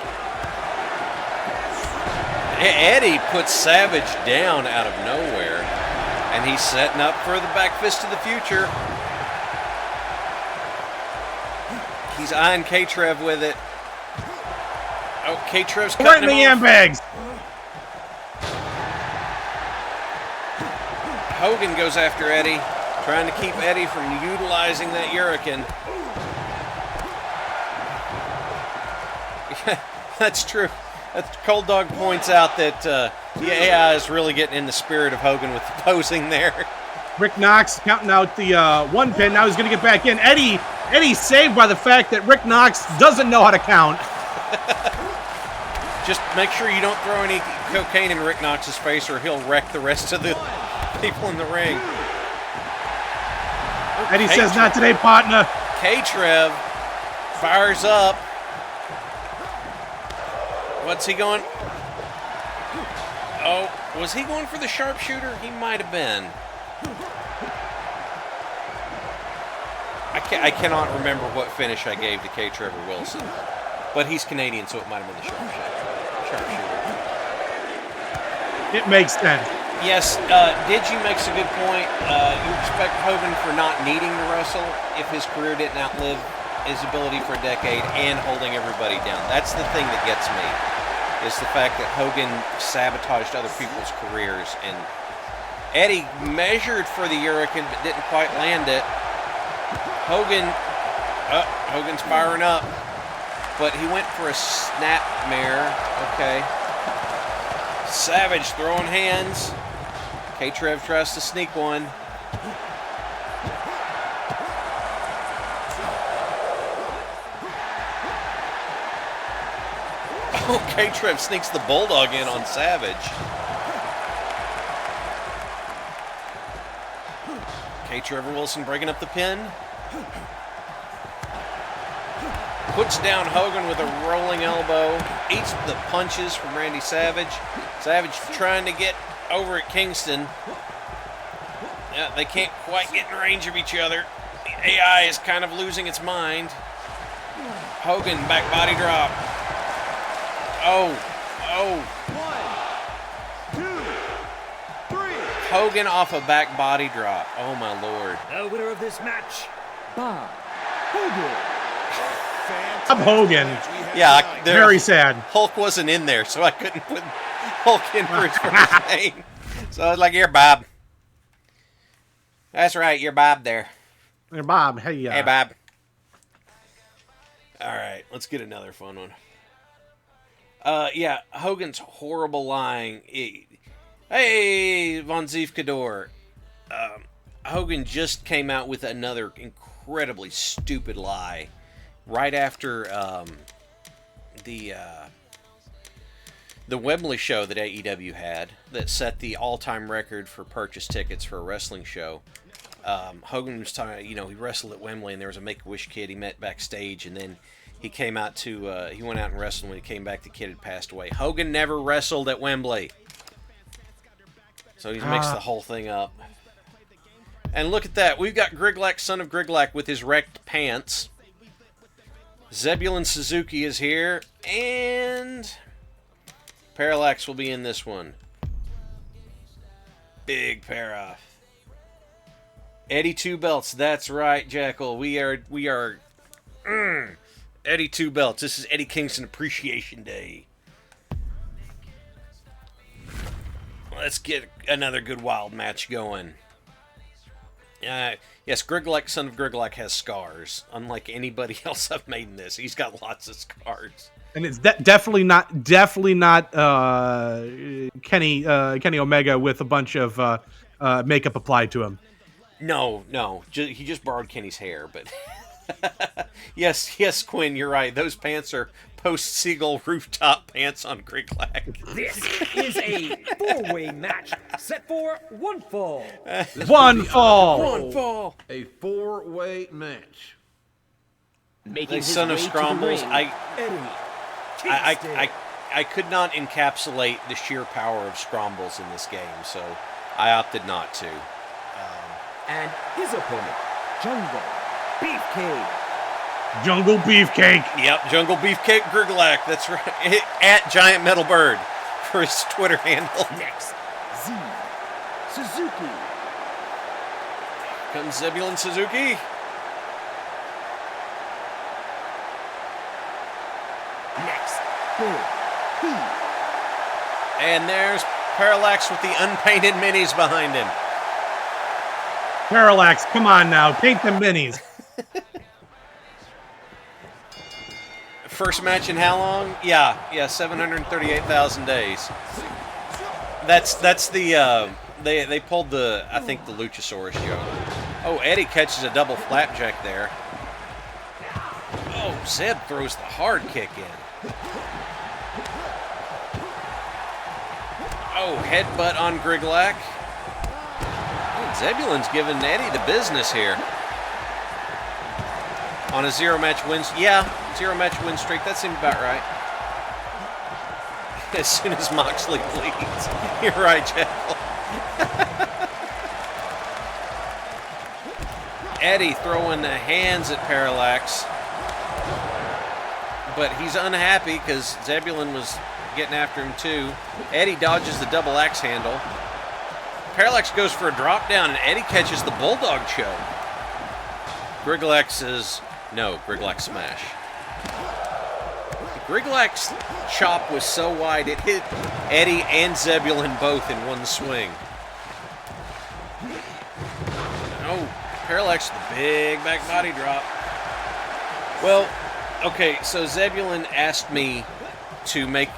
Eddie puts Savage down out of nowhere, and he's setting up for the back fist of the future. He's eyeing K-Trev with it. Oh, K-Trev's cutting Right in the him off. handbags. Hogan goes after Eddie. Trying to keep Eddie from utilizing that Hurricane. Yeah, that's true. Cold Dog points out that the AI is really getting in the spirit of Hogan with the posing there. Rick Knox counting out the one pin. Now he's going to get back in. Eddie's saved by the fact that Rick Knox doesn't know how to count. Just make sure you don't throw any cocaine in Rick Knox's face or he'll wreck the rest of the people in the ring. Eddie says, not today, partner. K-Trev fires up. What's he going? Oh, was he going for the sharpshooter? He might have been. I cannot remember what finish I gave to K. Trevor Wilson. But he's Canadian, so it might have been the sharpshooter. It makes sense. Yes, Digi makes a good point. You respect Hogan for not needing to wrestle if his career didn't outlive his ability for a decade and holding everybody down. That's the thing that gets me, is the fact that Hogan sabotaged other people's careers. And Eddie measured for the Hurricane but didn't quite land it. Hogan's firing up, but he went for a snapmare. Okay. Savage throwing hands. K-Trev tries to sneak one. Oh, K-Trev sneaks the Bulldog in on Savage. K-Trevor Wilson breaking up the pin. Puts down Hogan with a rolling elbow. Eats the punches from Randy Savage. Savage trying to get over at Kingston. Yeah, they can't quite get in range of each other. The AI is kind of losing its mind. Hogan, back body drop. Oh. 1, 2, 3. Hogan off a back body drop. Oh, my Lord. The winner of this match, Bob Hogan. I'm Hogan. Yeah, Very sad. Hulk wasn't in there, so I couldn't put Hulk in for his first name. So I was like, "You're Bob." That's right, you're Bob there. Hey, Bob. Hey, Hey, Bob. All right, let's get another fun one. Yeah, Hogan's horrible lying. Hey, Von Ziefkador. Hogan just came out with another incredibly stupid lie right after the Wembley show that AEW had that set the all-time record for purchase tickets for a wrestling show. Hogan was talking, he wrestled at Wembley, and there was a Make-A-Wish kid he met backstage, and then he came out to, he went out and wrestled. When he came back, the kid had passed away. Hogan never wrestled at Wembley. So he's mixed the whole thing up. And look at that. We've got Griglak, son of Griglak, with his wrecked pants. Zebulon Suzuki is here. And Parallax will be in this one. Big para. Eddie Two Belts. That's right, Jackal. We are Eddie Two Belts. This is Eddie Kingston Appreciation Day. Let's get another good wild match going. Yes, Griglak, son of Griglak, has scars. Unlike anybody else I've made in this. He's got lots of scars. And it's definitely not Kenny Omega with a bunch of makeup applied to him. No. He just borrowed Kenny's hair, but... Yes, Quinn, you're right. Those pants are post-Seagull rooftop pants on Griglak. This is a four-way match set for one fall. One fall. One fall. A four-way match. Making The his son of way to the Scrombles, ring, Eddie Kingston. I could not encapsulate the sheer power of Scrombles in this game, so I opted not to. And his opponent, Jungle Beefcake. Jungle Beefcake. Yep, Jungle Beefcake Griglak. That's right. At Giant Metal Bird for his Twitter handle. Next, Z Suzuki. Comes Zebulon Suzuki. Next, Big P. And there's Parallax with the unpainted minis behind him. Parallax, come on now. Paint them minis. First match in how long? Yeah, 738,000 days. That's the they pulled the, I think, the Luchasaurus joke. Oh, Eddie catches a double flapjack there. Oh, Zeb throws the hard kick in. Oh, headbutt on Griglak. Oh, Zebulon's giving Eddie the business here. On a zero-match win... Yeah, zero-match win streak. That seemed about right. As soon as Moxley bleeds. You're right, Jekyll. Eddie throwing the hands at Parallax. But he's unhappy because Zebulon was getting after him too. Eddie dodges the double axe handle. Parallax goes for a drop down and Eddie catches the bulldog choke. Griglak says, no, Griglak smash. Griglak's chop was so wide it hit Eddie and Zebulon both in one swing. Oh, Parallax with the big back body drop. Well, okay, so Zebulon asked me to make,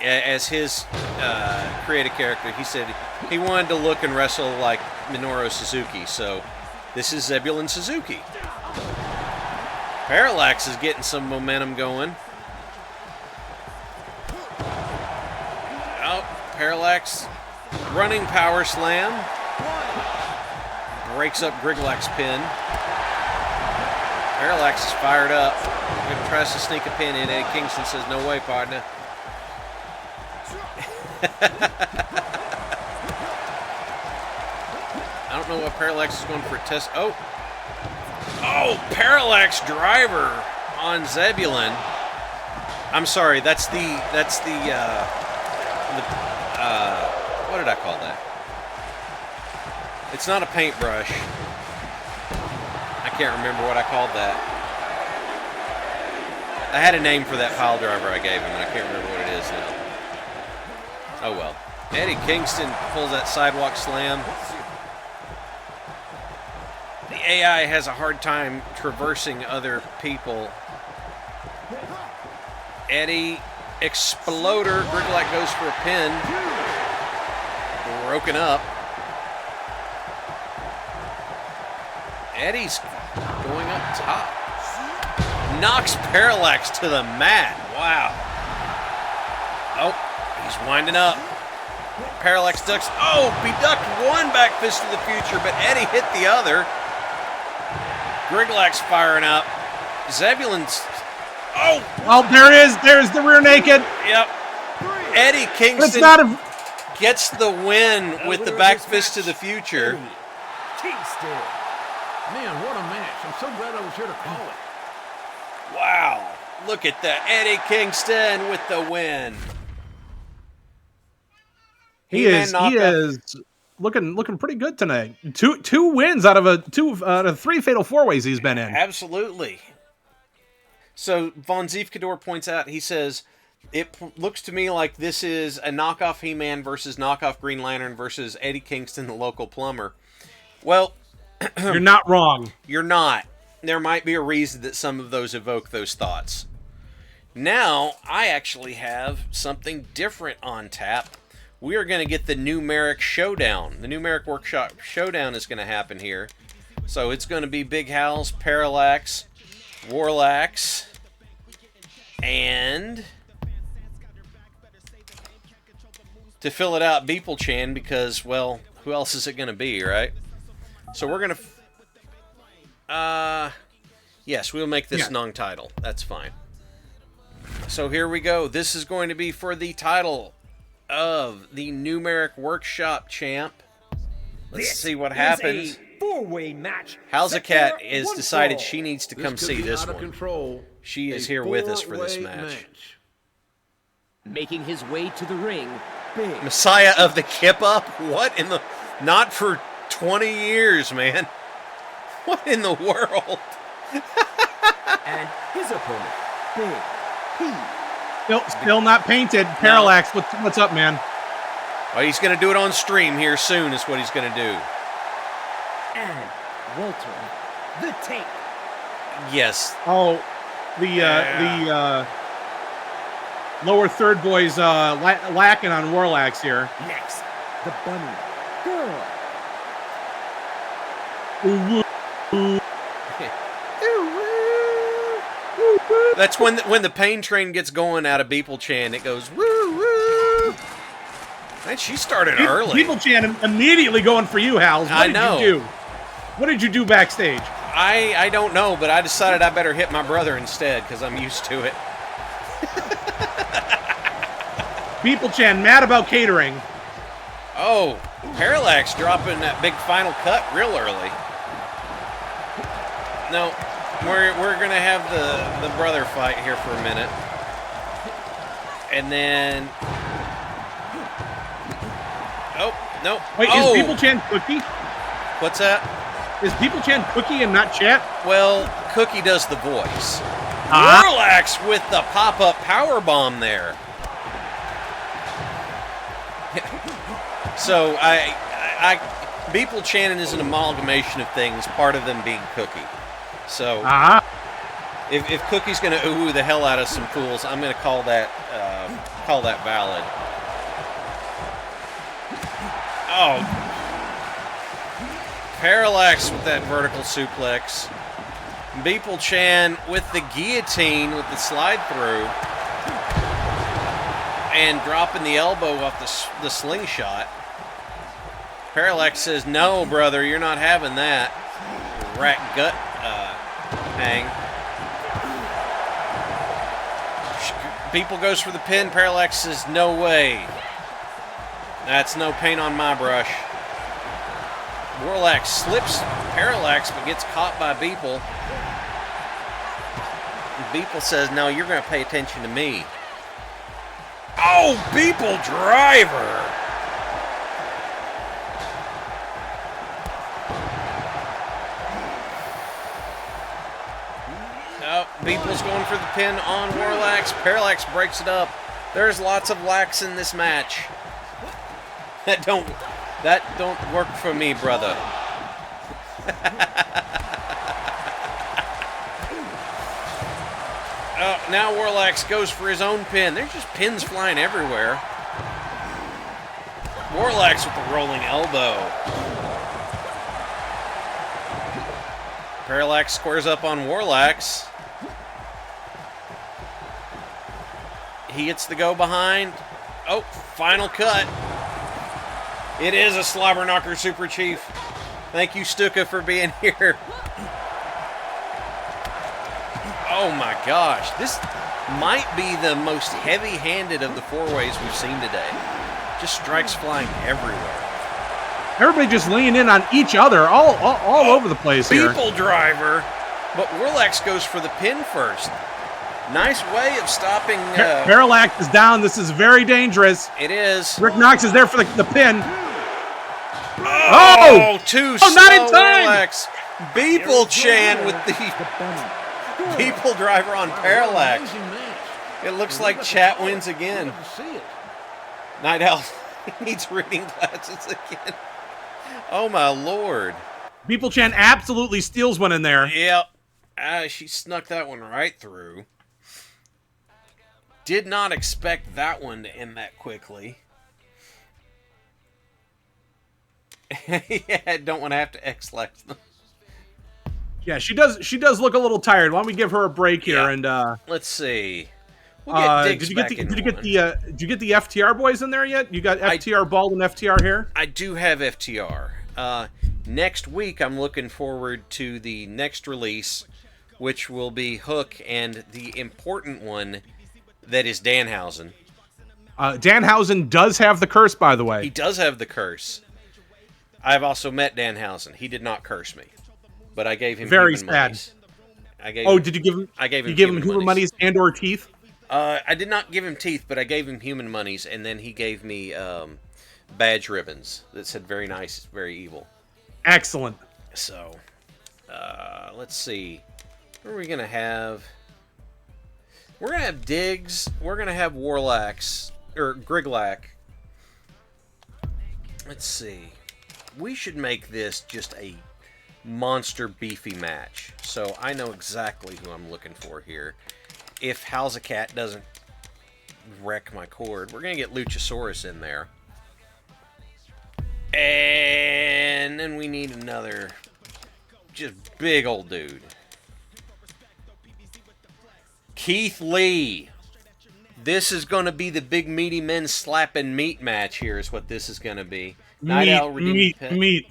as his creative character, he said he wanted to look and wrestle like Minoru Suzuki, so this is Zebulon Suzuki. Parallax is getting some momentum going. Oh, Parallax running power slam. Breaks up Griglak's pin. Parallax is fired up. Tries to sneak a pin in. Eddie Kingston says, no way, partner. I don't know what Parallax is going for a test. Oh, Parallax driver on Zebulon. I'm sorry, that's the what did I call that? It's not a paintbrush. I can't remember what I called that. I had a name for that pile driver I gave him, and I can't remember what it is now. Oh well. Eddie Kingston pulls that sidewalk slam. The AI has a hard time traversing other people. Eddie, exploder. Griglak goes for a pin. Broken up. Eddie's going up top. Knocks Parallax to the mat. Wow. Oh, he's winding up. Parallax ducks. Oh, he ducked one back fist to the future, but Eddie hit the other. Griglak's firing up. Zebulon's... Oh, there it is. There's the rear naked. Yep. Eddie Kingston It's not a... gets the win with the back fist to the future. Kingston. Man, what a match. I'm so glad I was here to call it. Wow. Look at that. Eddie Kingston with the win. He is looking pretty good tonight. Two wins out of three fatal four ways he's been in. Absolutely. So Von Ziefkador points out, he says, it looks to me like this is a knockoff He-Man versus knockoff Green Lantern versus Eddie Kingston, the local plumber. Well, you're not wrong. You're not. There might be a reason that some of those evoke those thoughts. Now, I actually have something different on tap. We are going to get the Numeric Showdown. The Numeric Workshop Showdown is going to happen here. So it's going to be Big Hal's, Parallax, Warlax, and to fill it out, Beeple-chan, because, well, who else is it going to be, right? So we're going to... yes, we'll make this non-title. That's fine. So here we go. This is going to be for the title of the Numeric Workshop Champ. Let's see what happens. Four-way match. Halzikar has decided she needs to come see this one. Control. She is here with us for this match. Making his way to the ring, Big. Messiah of the Kip-Up? What in the... Not for 20 years, man. What in the world? And his opponent, Big P. Still not painted. Parallax, what's up, man? Well, he's going to do it on stream here soon is what he's going to do. and Walter the Tank. Yes. Oh, the lower third boys lacking on Warlax here. Next, the Bunny Girl. That's when the pain train gets going out of Beeple Chan. It goes woo woo. Man, she started early. People Chan immediately going for you, Hals. What did you do? What did you do backstage? I don't know, but I decided I better hit my brother instead because I'm used to it. People Chan mad about catering. Oh, Parallax dropping that big final cut real early. No, we're gonna have the brother fight here for a minute, and then no. Wait, is People Chan Cookie? What's that? Is People Chan Cookie and not Chat? Well, Cookie does the voice. Parallax with the pop-up power bomb there. So Beeple Channon is an amalgamation of things, part of them being Cookie. So if Cookie's going to ooh the hell out of some fools, I'm going to call that valid. Oh, Parallax with that vertical suplex. Beeple Chan with the guillotine with the slide through. And dropping the elbow off the slingshot. Parallax says, no, brother, you're not having that. Rat gut hang. Beeple goes for the pin. Parallax says, no way. That's no paint on my brush. Warlax slips Parallax but gets caught by Beeple. And Beeple says, no, you're going to pay attention to me. Oh, Beeple driver! Oh, Beeple's going for the pin on Warlax. Parallax breaks it up. There's lots of lax in this match. That don't work for me, brother. Oh, now Warlax goes for his own pin. There's just pins flying everywhere. Warlax with the rolling elbow. Parallax squares up on Warlax. He gets the go behind. Oh, final cut. It is a slobber knocker, Super Chief. Thank you, Stuka, for being here. Oh my gosh, this might be the most heavy-handed of the four-ways we've seen today. Just strikes flying everywhere. Everybody just laying in on each other, all over the place here. Beeple driver, but Warlax goes for the pin first. Nice way of stopping. Parallax is down. This is very dangerous. It is. Rick Knox is there for the pin. Oh, too slow, not in time. Warlax. Beeple Chan with the Beeple driver on Parallax. It looks like Chat wins again. Night Owl needs reading glasses again. Oh my lord. Beeple Chan absolutely steals one in there. Yep. She snuck that one right through. Did not expect that one to end that quickly. Yeah, don't want to have to X-Lex them. Yeah, she does look a little tired. Why don't we give her a break here? Yeah. And let's see. We'll get Diggs did you back get in the one. did you get the FTR boys in there yet? You got FTR bald and FTR hair? I do have FTR. Next week, I'm looking forward to the next release, which will be Hook and the important one that is Danhausen. Danhausen does have the curse, by the way. He does have the curse. I've also met Danhausen. He did not curse me, but I gave him Very human sad. monies. Did you give him? I gave him. You gave him human monies and or teeth? I did not give him teeth, but I gave him human monies, and then he gave me badge ribbons that said "Very nice, very evil." Excellent. So, let's see. What are we gonna have? We're gonna have Diggs. We're gonna have Warlax or Griglak. Let's see. We should make this just a monster beefy match. So I know exactly who I'm looking for here. If Halzikar doesn't wreck my cord, we're going to get Luchasaurus in there. And then we need another just big old dude. Keith Lee. This is going to be the big meaty men slapping meat match here is what this is going to be. Night Owl redeemed pet. Meat.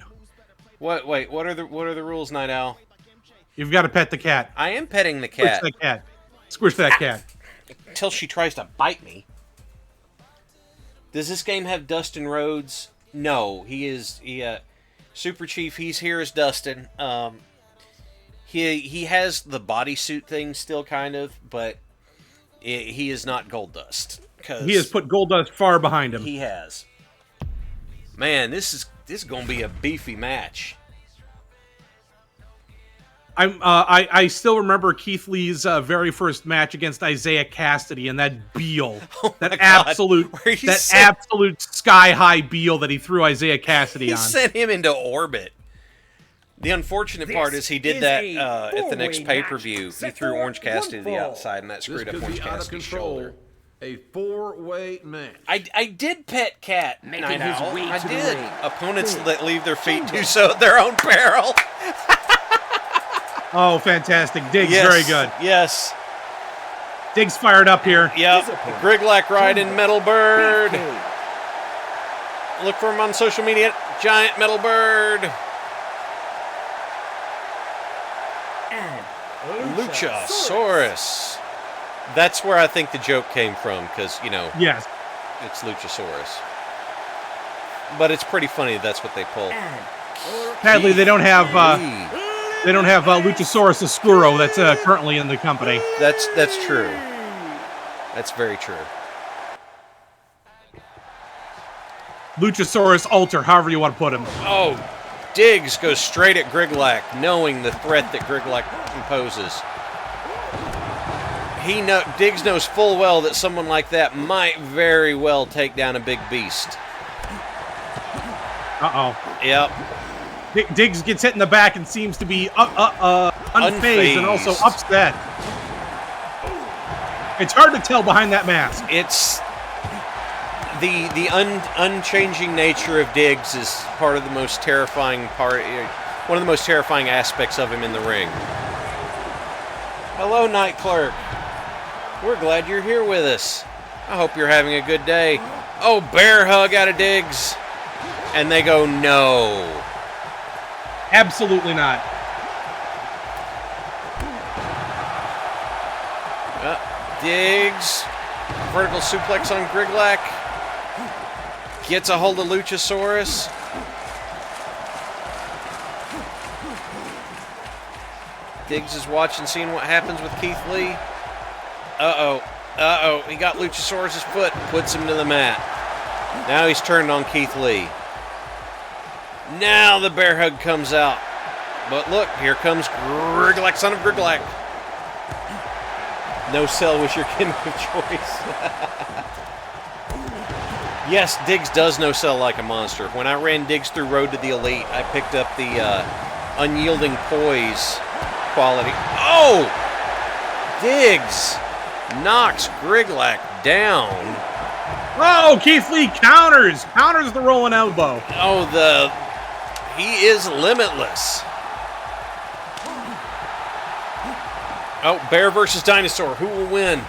What? Wait. What are the rules, Night Owl? You've got to pet the cat. I am petting the cat. Squish that cat. Squish that cat. Until she tries to bite me. Does this game have Dustin Rhodes? No, he is. Super Chief. He's here as Dustin. He has the bodysuit thing still, kind of, but he is not Goldust. He has put Goldust far behind him. He has. Man, this is going to be a beefy match. I still remember Keith Lee's very first match against Isaiah Cassidy and that Beal, that absolute sky high Beal that he threw Isaiah Cassidy on. He sent him into orbit. The unfortunate part is he did that at the next pay-per-view. He threw Orange Cassidy to the outside, and that screwed up Orange Cassidy's shoulder. A 4-way match. I did pet Cat Night Owl. way I to the did. ring. Opponents that leave their feet do so at their own peril. Oh, fantastic. Diggs, very good. Yes. Diggs fired up here. Yep. Griglac riding Metal Bird. Look for him on social media. Giant Metal Bird. And Luchasaurus. That's where I think the joke came from, because, Yes. it's Luchasaurus. But it's pretty funny that's what they pull. Sadly, they don't have Luchasaurus Oscuro that's currently in the company. That's true. That's very true. Luchasaurus Alter, however you want to put him. Oh, Diggs goes straight at Griglac, knowing the threat that Griglac imposes. Diggs knows full well that someone like that might very well take down a big beast. Uh-oh. Yep. Diggs gets hit in the back and seems to be unfazed and also upset. It's hard to tell behind that mask. It's the unchanging nature of Diggs is part of the most terrifying one of the most terrifying aspects of him in the ring. Hello, Night Clerk. We're glad you're here with us. I hope you're having a good day. Oh, bear hug out of Diggs. And they go, no. Absolutely not. Diggs. Vertical suplex on Griglac. Gets a hold of Luchasaurus. Diggs is watching, seeing what happens with Keith Lee. Uh-oh. He got Luchasaurus' foot, puts him to the mat. Now he's turned on Keith Lee. Now the bear hug comes out. But look, here comes Griglac, son of Griglac. No cell was your gimmick of choice. Yes, Diggs does no cell like a monster. When I ran Diggs through Road to the Elite, I picked up the unyielding poise quality. Oh! Diggs knocks Griglac down. Oh, Keith Lee counters the rolling elbow. Oh, he is limitless. Oh, bear versus dinosaur. Who will win?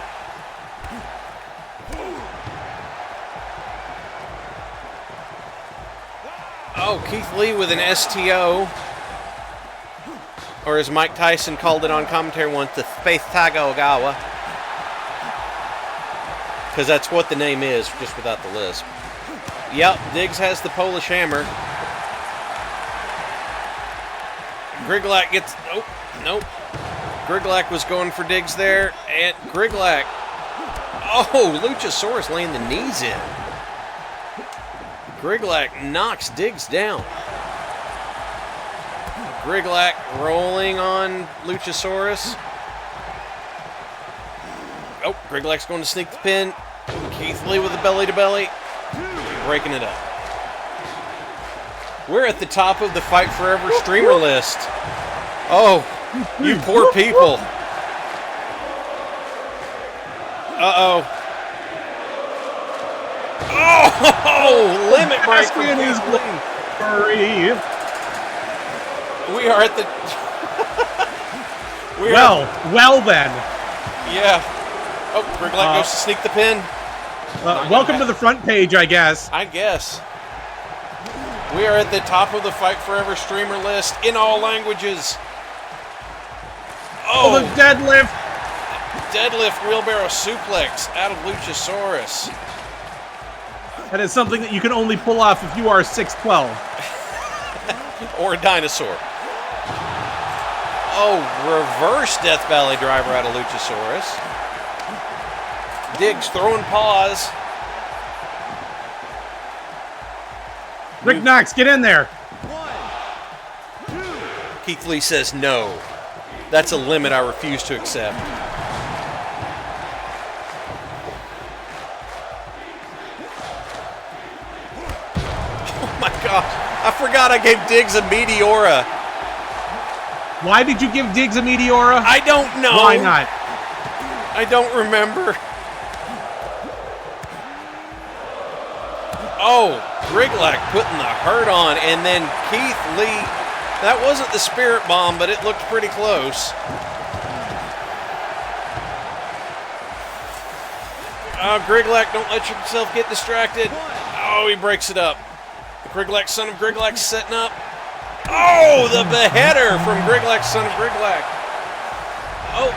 Oh, Keith Lee with an STO. Or as Mike Tyson called it on commentary once, the Space Tiger Ogawa. Because that's what the name is, just without the lisp. Yep, Diggs has the Polish hammer. Griglac gets... Oh, nope. Griglac was going for Diggs there. And Griglac... Oh, Luchasaurus laying the knees in. Griglac knocks Diggs down. Griglac rolling on Luchasaurus. Oh, Griglac's going to sneak the pin. Keith Lee with the belly-to-belly. Breaking it up. We're at the top of the Fight Forever streamer list. Oh, you poor people. Uh-oh. Oh, limit break from Caspian is glory. We are at the... Well then. Yeah. Oh, Griglack goes to sneak the pin. Welcome to the front page, I guess. I guess. We are at the top of the Fight Forever streamer list in all languages. Oh, the deadlift. Deadlift wheelbarrow suplex out of Luchasaurus. That is something that you can only pull off if you are 6'12". Or a dinosaur. Oh, reverse Death Valley driver out of Luchasaurus. Diggs throwing paws. Rick Knox, get in there. Keith Lee says no. That's a limit I refuse to accept. Oh my gosh. I forgot I gave Diggs a Meteora. Why did you give Diggs a Meteora? I don't know. Why not? I don't remember. Oh, Griglack putting the hurt on, and then Keith Lee. That wasn't the Spirit Bomb, but it looked pretty close. Oh, Griglack, don't let yourself get distracted. Oh, he breaks it up. Griglack, son of Griglack, setting up. Oh, the beheader from Griglack, son of Griglack. Oh.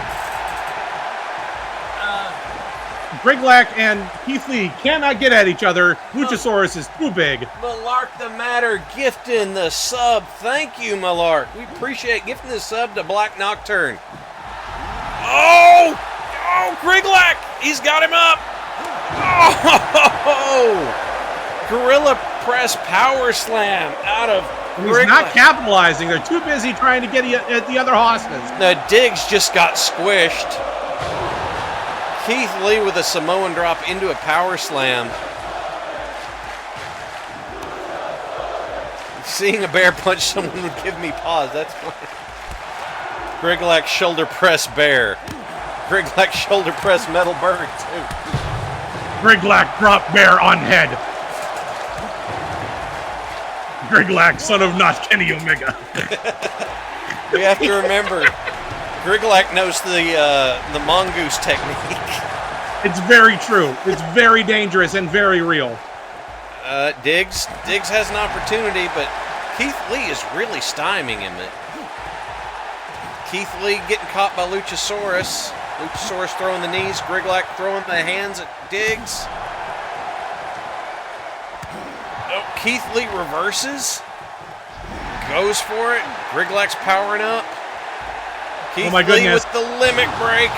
Griglack and Keith Lee cannot get at each other. Luchasaurus is too big. Malark the Matter gifting the sub. Thank you, Malark. We appreciate gifting the sub to Black Nocturne. Oh! Oh, Griglack! He's got him up! Oh! Gorilla Press Power Slam out of Griglack. He's not capitalizing. They're too busy trying to get at the other hostas. The Diggs just got squished. Keith Lee with a Samoan drop into a power slam. Seeing a bear punch someone would give me pause. That's funny. Griglack shoulder press bear. Griglack shoulder press metal bird too. Griglack drop bear on head. Griglack, son of not Kenny Omega. We have to remember, Griglack knows the mongoose technique. It's very true. It's very dangerous and very real. Diggs has an opportunity, but Keith Lee is really stymieing him. Keith Lee getting caught by Luchasaurus. Luchasaurus throwing the knees. Griglack throwing the hands at Diggs. Oh, Keith Lee reverses. Goes for it. Griglack's powering up. Keith Lee with the limit break.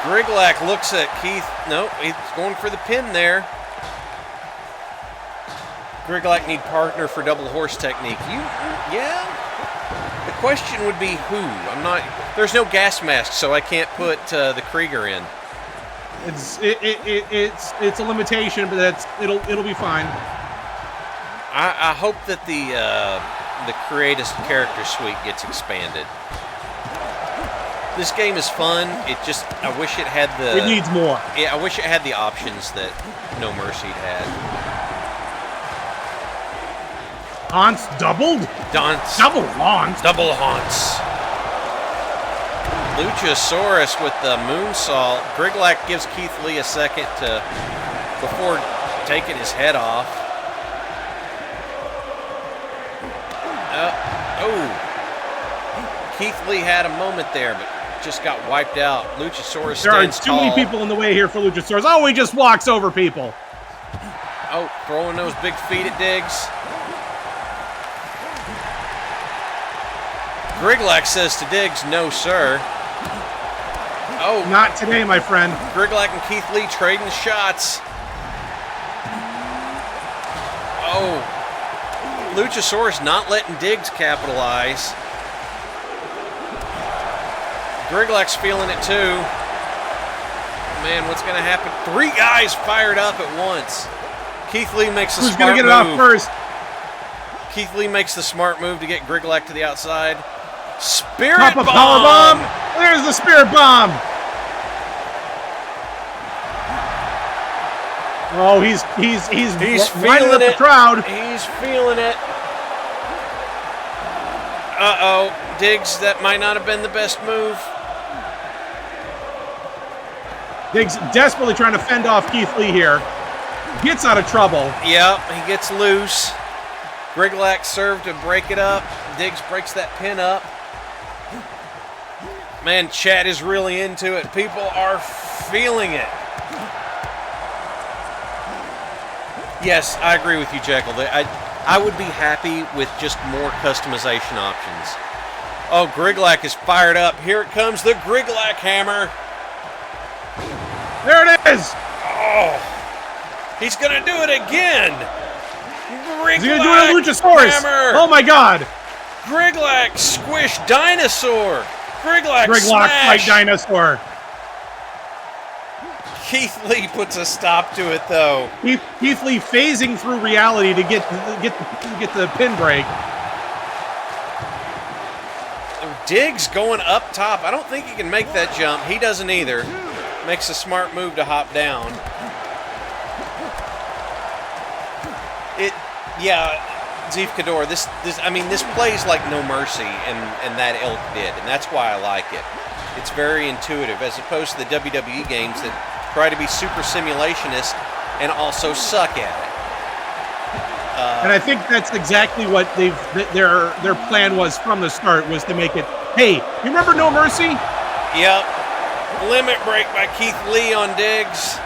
Griglack looks at Keith. Nope, he's going for the pin there. Griglack need partner for double horse technique. Yeah? The question would be who? There's no gas mask, so I can't put the Krieger in. It's a limitation, but it'll be fine. I hope that the creative character suite gets expanded. This game is fun. I wish it had It needs more. Yeah, I wish it had the options that No Mercy had. Haunts doubled? Double haunts. Double haunts. Luchasaurus with the moonsault. Griglack gives Keith Lee a second before taking his head off. Keith Lee had a moment there, but just got wiped out. Luchasaurus stands tall. There are too many people in the way here for Luchasaurus. Oh, he just walks over people. Oh, throwing those big feet at Diggs. Griglack says to Diggs, no, sir. Oh. Not today, my friend. Griglack and Keith Lee trading shots. Oh. Luchasaurus not letting Diggs capitalize. Griglack's feeling it too. Man, what's going to happen? 3 guys fired up at once. Keith Lee makes a Who's smart gonna get it move. off first? Keith Lee makes the smart move to get Griglak to the outside. Spirit Pop a bomb! power bomb. There's the spirit bomb. Oh, he's feeling up it. the crowd. He's feeling it. Uh-oh. Diggs, that might not have been the best move. Diggs desperately trying to fend off Keith Lee here. Gets out of trouble. Yep, he gets loose. Griglak served to break it up. Diggs breaks that pin up. Man, chat is really into it. People are feeling it. Yes, I agree with you, Jekyll. I would be happy with just more customization options. Oh, Griglak is fired up. Here it comes, the Griglak hammer. There it is. Oh, he's going to do it again. Griglak Is he going to do it on Luchasaurus? hammer. Oh, my God. Griglak squish dinosaur. Griglak Fight smash. dinosaur. Keith Lee puts a stop to it, though. Keith Lee phasing through reality to get the pin break. Diggs going up top. I don't think he can make that jump. He doesn't either. Makes a smart move to hop down. Zeef Kador, this plays like No Mercy, and that ilk did, and that's why I like it. It's very intuitive, as opposed to the WWE games that try to be super simulationist and also suck at it. And I think that's exactly what their plan was from the start, was to make it, hey, you remember No Mercy? Yep. Limit break by Keith Lee on Diggs.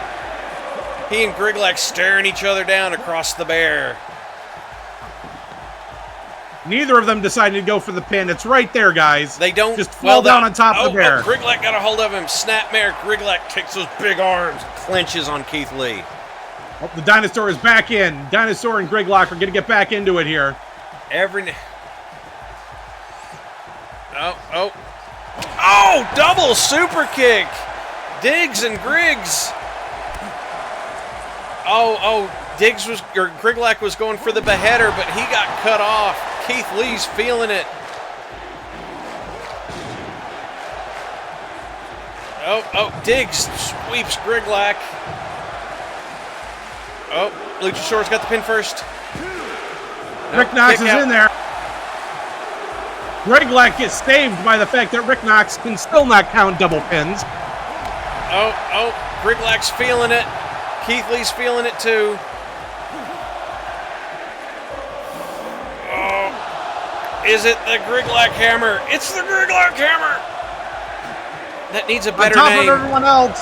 He and Griglak staring each other down across the bear. Neither of them decided to go for the pin. It's right there, guys. They don't just fall down on top of the bear. Griglak got a hold of him. Snapmare. Griglak kicks those big arms, clenches on Keith Lee. Oh, the dinosaur is back in. Dinosaur and Griglak are going to get back into it here. Double super kick. Diggs and Griggs. Griglak was going for the beheader, but he got cut off. Keith Lee's feeling it. Diggs sweeps Griglak. Luchasaurus got the pin first. Rick Knox is in there. Griglak gets saved by the fact that Rick Knox can still not count double pins. Griglak's feeling it. Keith Lee's feeling it too. Is it the Griglak hammer? It's the Griglak hammer. That needs a better name. On top name. of everyone else.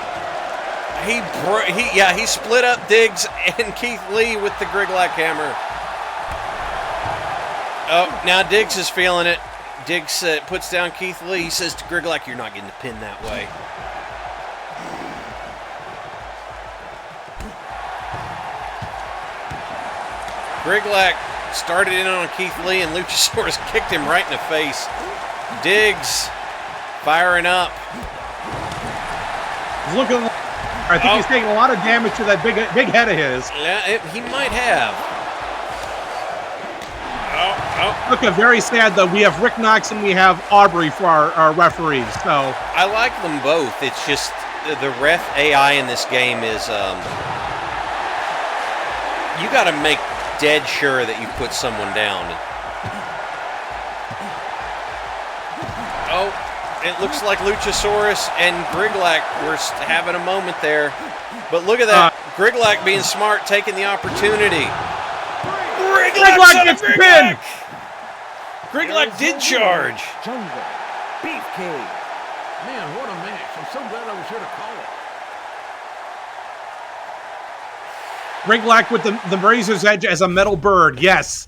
He split up Diggs and Keith Lee with the Griglak hammer. Now Diggs is feeling it. Diggs puts down Keith Lee. He says to Griglak, "You're not getting the pin that way." Griglak started in on Keith Lee, and Luchasaurus kicked him right in the face. Diggs firing up. I think he's taking a lot of damage to that big head of his. Yeah, he might have. Look, very sad though. We have Rick Knox and we have Aubrey for our referees. So I like them both. It's just the ref AI in this game is you got to make dead sure that you put someone down. It looks like Luchasaurus and Griglak were having a moment there. But look at that. Griglak being smart, taking the opportunity. Griglak gets the pin. Griglak did charge. Jungle Beefcake. Man, what a match. I'm so glad I was here to call it. Griglak with the razor's edge as a metal bird. Yes.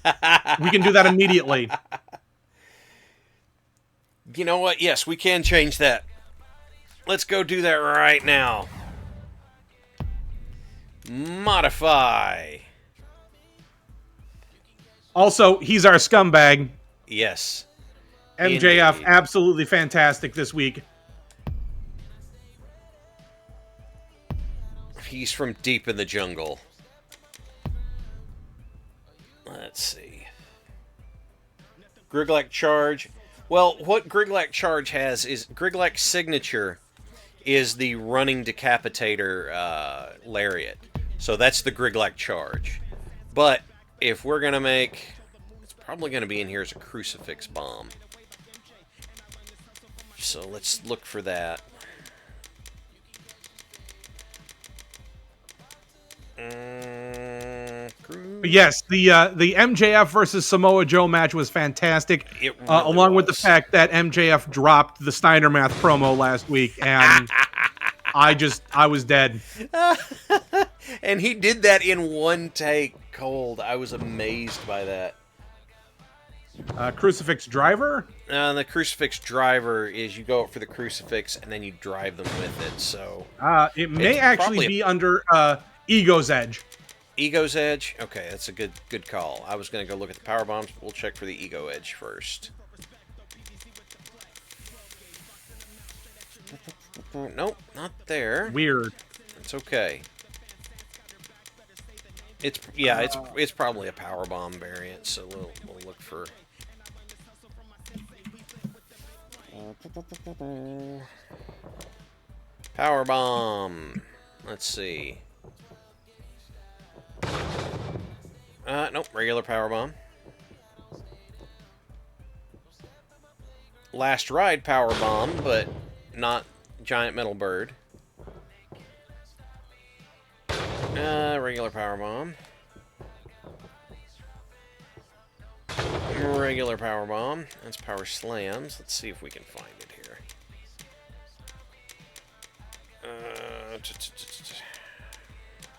We can do that immediately. You know what? Yes, we can change that. Let's go do that right now. Modify. Also, he's our scumbag. Yes. MJF, Indeed. absolutely fantastic this week. He's from deep in the jungle. Let's see. Griglak Charge. Well, what Griglak Charge has is Griglak's signature is the running decapitator lariat. So that's the Griglak Charge. But if we're going to make... It's probably going to be in here as a crucifix bomb. So let's look for that. Yes, the MJF versus Samoa Joe match was fantastic. It really along with the was. fact that MJF dropped the Steiner Math promo last week, and I was dead. And he did that in one take, cold. I was amazed by that. Crucifix Driver? The crucifix driver is you go up for the crucifix and then you drive them with it. So It may It's actually probably be under Ego's Edge. Ego's Edge? Okay, that's a good call. I was going to go look at the power bombs, but we'll check for the Ego Edge first. Nope, not there. Weird. It's okay. It's probably a power bomb variant, so we'll look for. Power bomb. Let's see. Nope, regular power bomb. Last ride power bomb, but not giant metal bird. Regular power bomb. Regular power bomb. That's power slams. Let's see if we can find it here.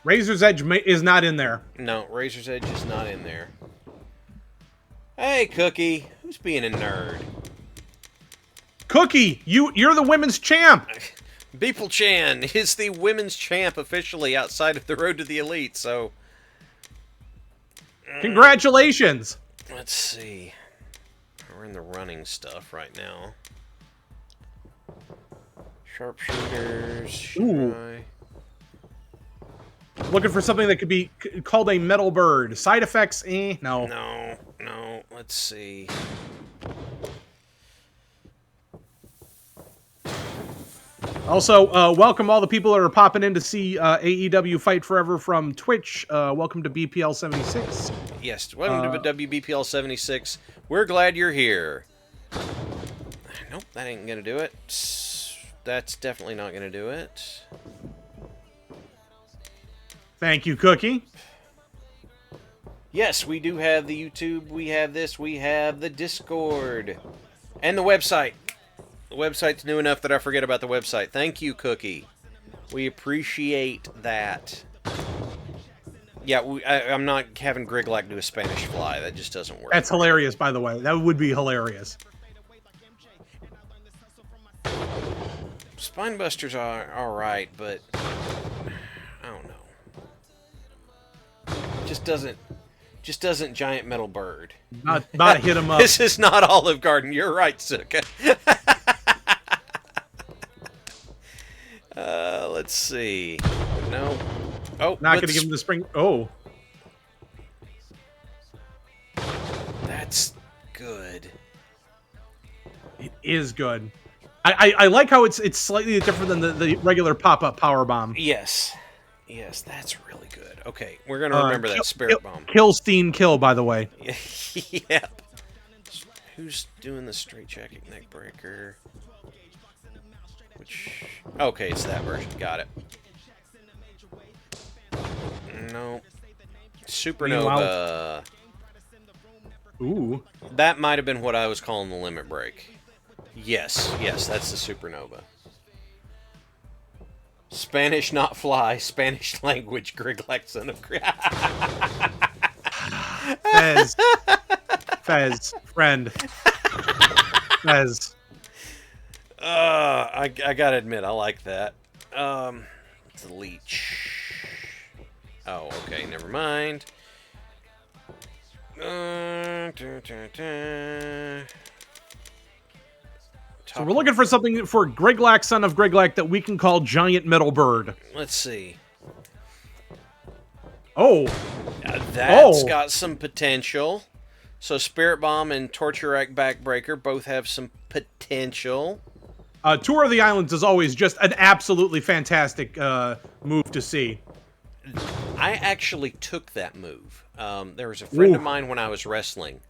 Razor's Edge is not in there. No, Razor's Edge is not in there. Hey, Cookie. Who's being a nerd? Cookie, you're the women's champ. Beeple Chan is the women's champ officially outside of the Road to the Elite, so... Congratulations. Let's see. We're in the running stuff right now. Sharpshooters. Ooh. Looking for something that could be called a metal bird. Side effects? No. No. Let's see. Also, welcome all the people that are popping in to see AEW Fight Forever from Twitch. Welcome to BPL 76. Yes, welcome to WBPL 76. We're glad you're here. Nope, that ain't gonna do it. That's definitely not gonna do it. Thank you, Cookie. Yes, we do have the YouTube, we have this, we have the Discord, and the website. The website's new enough that I forget about the website. Thank you, Cookie. We appreciate that. Yeah, I'm not having Griglak do a Spanish fly. That just doesn't work. That's hilarious, by the way. That would be hilarious. Spinebusters are alright, but I don't know. Just doesn't giant metal bird. Not a hit 'em up. This is not Olive Garden. You're right, Suka. Let's see. No. Oh, Not going to give him the spring. Oh. That's good. It is good. I like how it's slightly different than the regular pop-up power bomb. Yes, that's really good. Okay, we're gonna remember that spirit bomb. Killstein kill, by the way. Yep. Who's doing the straight jacket neck breaker? Which? Okay, it's that version. Got it. No. Supernova. Ooh. That might have been what I was calling the limit break. Yes, that's the Supernova. Spanish not fly, Spanish language, Griglak son of Fez, friend. Fez. I gotta admit, I like that. It's a leech. Oh, okay, never mind. So we're looking for something for Griglak, son of Griglak, that we can call Giant Metal Bird. Let's see. Oh. That's got some potential. So Spirit Bomb and Torture Rack Backbreaker both have some potential. Tour of the Islands is always just an absolutely fantastic move to see. I actually took that move. There was a friend of mine when I was wrestling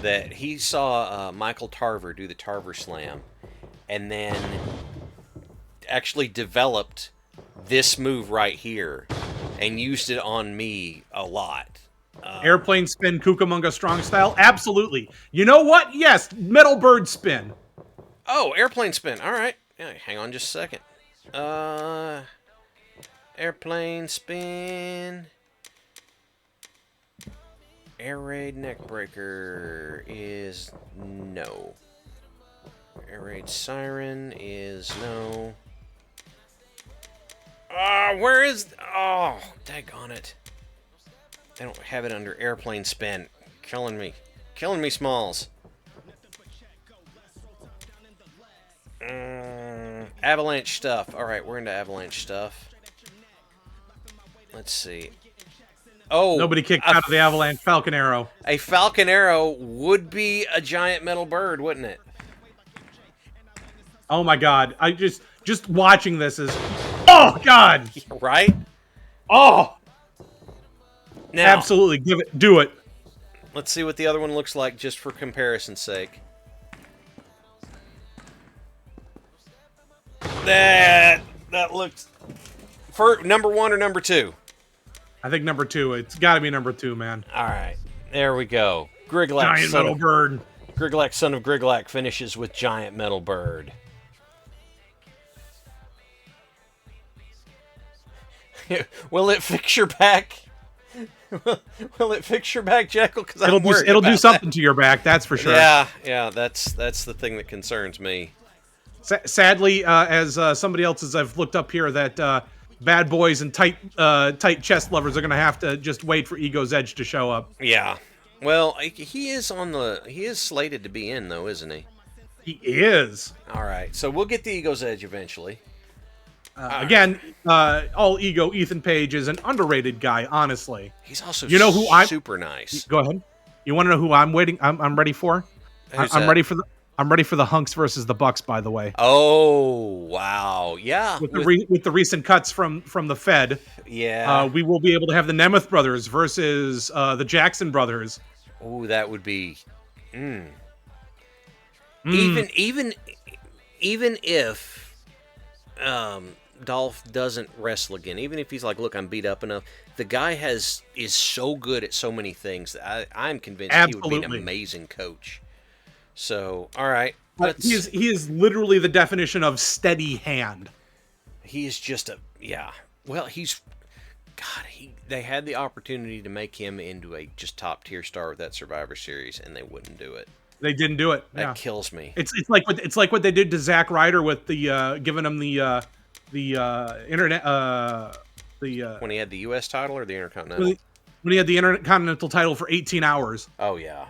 that he saw Michael Tarver do the Tarver Slam and then actually developed this move right here and used it on me a lot. Airplane spin, Cucamonga strong style? Absolutely. You know what? Yes, metal bird spin. Oh, airplane spin. All right. Yeah, hang on just a second. Airplane spin. Air raid neckbreaker is no. Air raid siren is no. Where is... Oh, daggone it. They don't have it under airplane spin. Killing me. Killing me, Smalls. Avalanche stuff. Alright, we're into avalanche stuff. Let's see. Oh, Nobody kicked out of the Avalanche Falcon Arrow. A Falcon Arrow would be a giant metal bird, wouldn't it? Oh my god. I just watching this is... Oh god! Right? Oh! Now, Absolutely. Do it. let's see what the other one looks like just for comparison's sake. That looks... For number 1 or number 2? I think number 2. It's got to be number 2, man. Alright, there we go. Griglak, Giant metal bird. Griglak, son of Griglak, finishes with giant metal bird. Will it fix your back? Will it fix your back, Jekyll? Because It'll do something to your back, that's for sure. Yeah, that's the thing that concerns me. Sadly, as somebody else as I've looked up here, that bad boys and tight chest lovers are going to have to just wait for Ego's Edge to show up. Yeah. Well, he is slated to be in, though, isn't he? He is. All right, so we'll get the Ego's Edge eventually. Again, all Ego Ethan Page is an underrated guy, honestly. He's also super nice. Go ahead. You want to know who I'm waiting? I'm ready for. I'm ready for the. I'm ready for the Hunks versus the Bucks. By the way. Oh wow! Yeah. With the recent cuts from the Fed. Yeah. We will be able to have the Nemeth brothers versus the Jackson brothers. Oh, that would be. Even if Dolph doesn't wrestle again, even if he's like, look, I'm beat up enough, the guy is so good at so many things that I'm convinced he would be an amazing coach. So, all right. He is literally the definition of steady hand. He is just well, they had the opportunity to make him into a just top tier star with that Survivor Series, and they wouldn't do it. They didn't do it. That kills me. It's like what they did to Zack Ryder with the giving him the internet when he had the U.S. title or the Intercontinental. When he had the Intercontinental title for 18 hours. Oh yeah.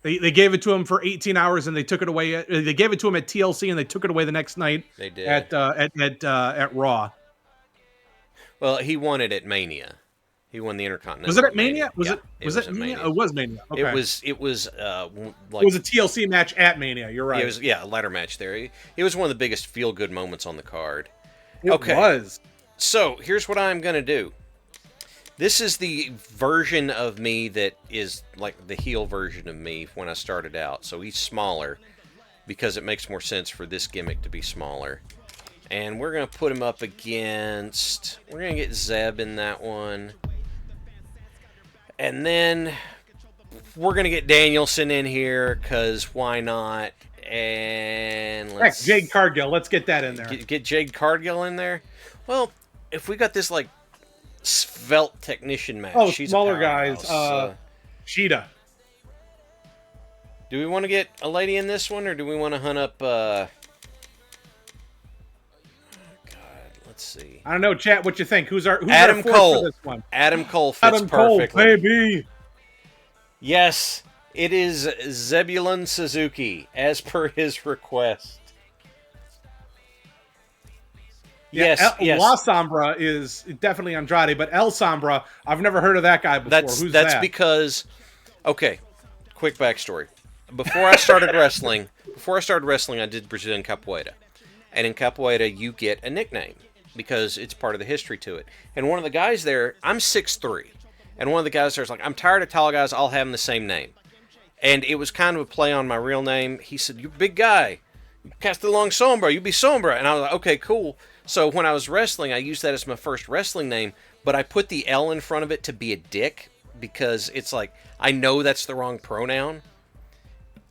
They gave it to him for 18 hours and they took it away. They gave it to him at TLC and they took it away the next night. They did at Raw. Well, he won it at Mania. He won the Intercontinental. Was it at Mania? Was it at Mania? It was Mania. Okay. It was it was a TLC match at Mania. You're right. It was a ladder match there. It was one of the biggest feel good moments on the card. It was. So here's what I'm gonna do. This is the version of me that is like the heel version of me when I started out. So he's smaller because it makes more sense for this gimmick to be smaller. And we're going to put him up against... We're going to get Zeb in that one. And then we're going to get Danielson in here because why not? And let's... Jade Cargill. Let's get that in there. Get Jade Cargill in there? Well, if we got this like svelte technician match. Oh, she's smaller guys. Sheeta. Do we want to get a lady in this one, or do we want to hunt up... God, let's see. I don't know, chat. What you think? Who's Adam our Cole for this one? Adam Cole fits Adam Cole, perfectly. baby. Yes, it is Zebulon Suzuki, as per his request. Yes, yes. La Sombra is definitely Andrade, but El Sombra, I've never heard of that guy before. Who's that's that? because, okay, quick backstory. Before I started wrestling, I did Brazilian capoeira, and in capoeira you get a nickname because it's part of the history to it. And one of the guys there, I'm 6'3", and one of the guys there's like, I'm tired of tall guys, I'll have them the same name. And it was kind of a play on my real name. He said, "You're a big guy. Castelong Sombra, you be Sombra." And I was like, okay, cool. So when I was wrestling, I used that as my first wrestling name, but I put the L in front of it to be a dick because it's like, I know that's the wrong pronoun.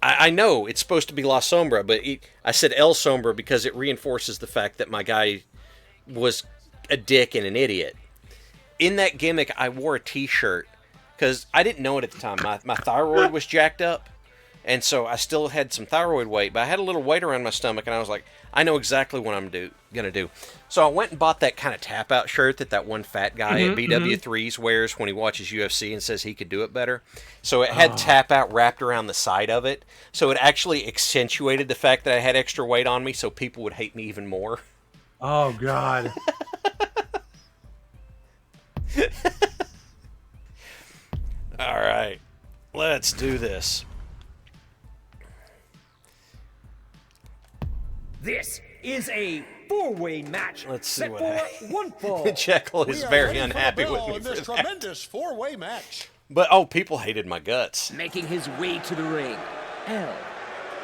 I know it's supposed to be La Sombra, but I said El Sombra because it reinforces the fact that my guy was a dick and an idiot. In that gimmick, I wore a t-shirt because I didn't know it at the time. My thyroid was jacked up, and so I still had some thyroid weight, but I had a little weight around my stomach, and I was like, I know exactly what I'm going to do. So I went and bought that kind of tap-out shirt that one fat guy at BW3s wears when he watches UFC and says he could do it better. So it had tap-out wrapped around the side of it, so it actually accentuated the fact that I had extra weight on me so people would hate me even more. Oh, God. All right, let's do this. This is a 4-way match. Let's see set what for happens. one fall. Jekyll is very unhappy with me in for this that. tremendous four-way match. But, people hated my guts. Making his way to the ring, El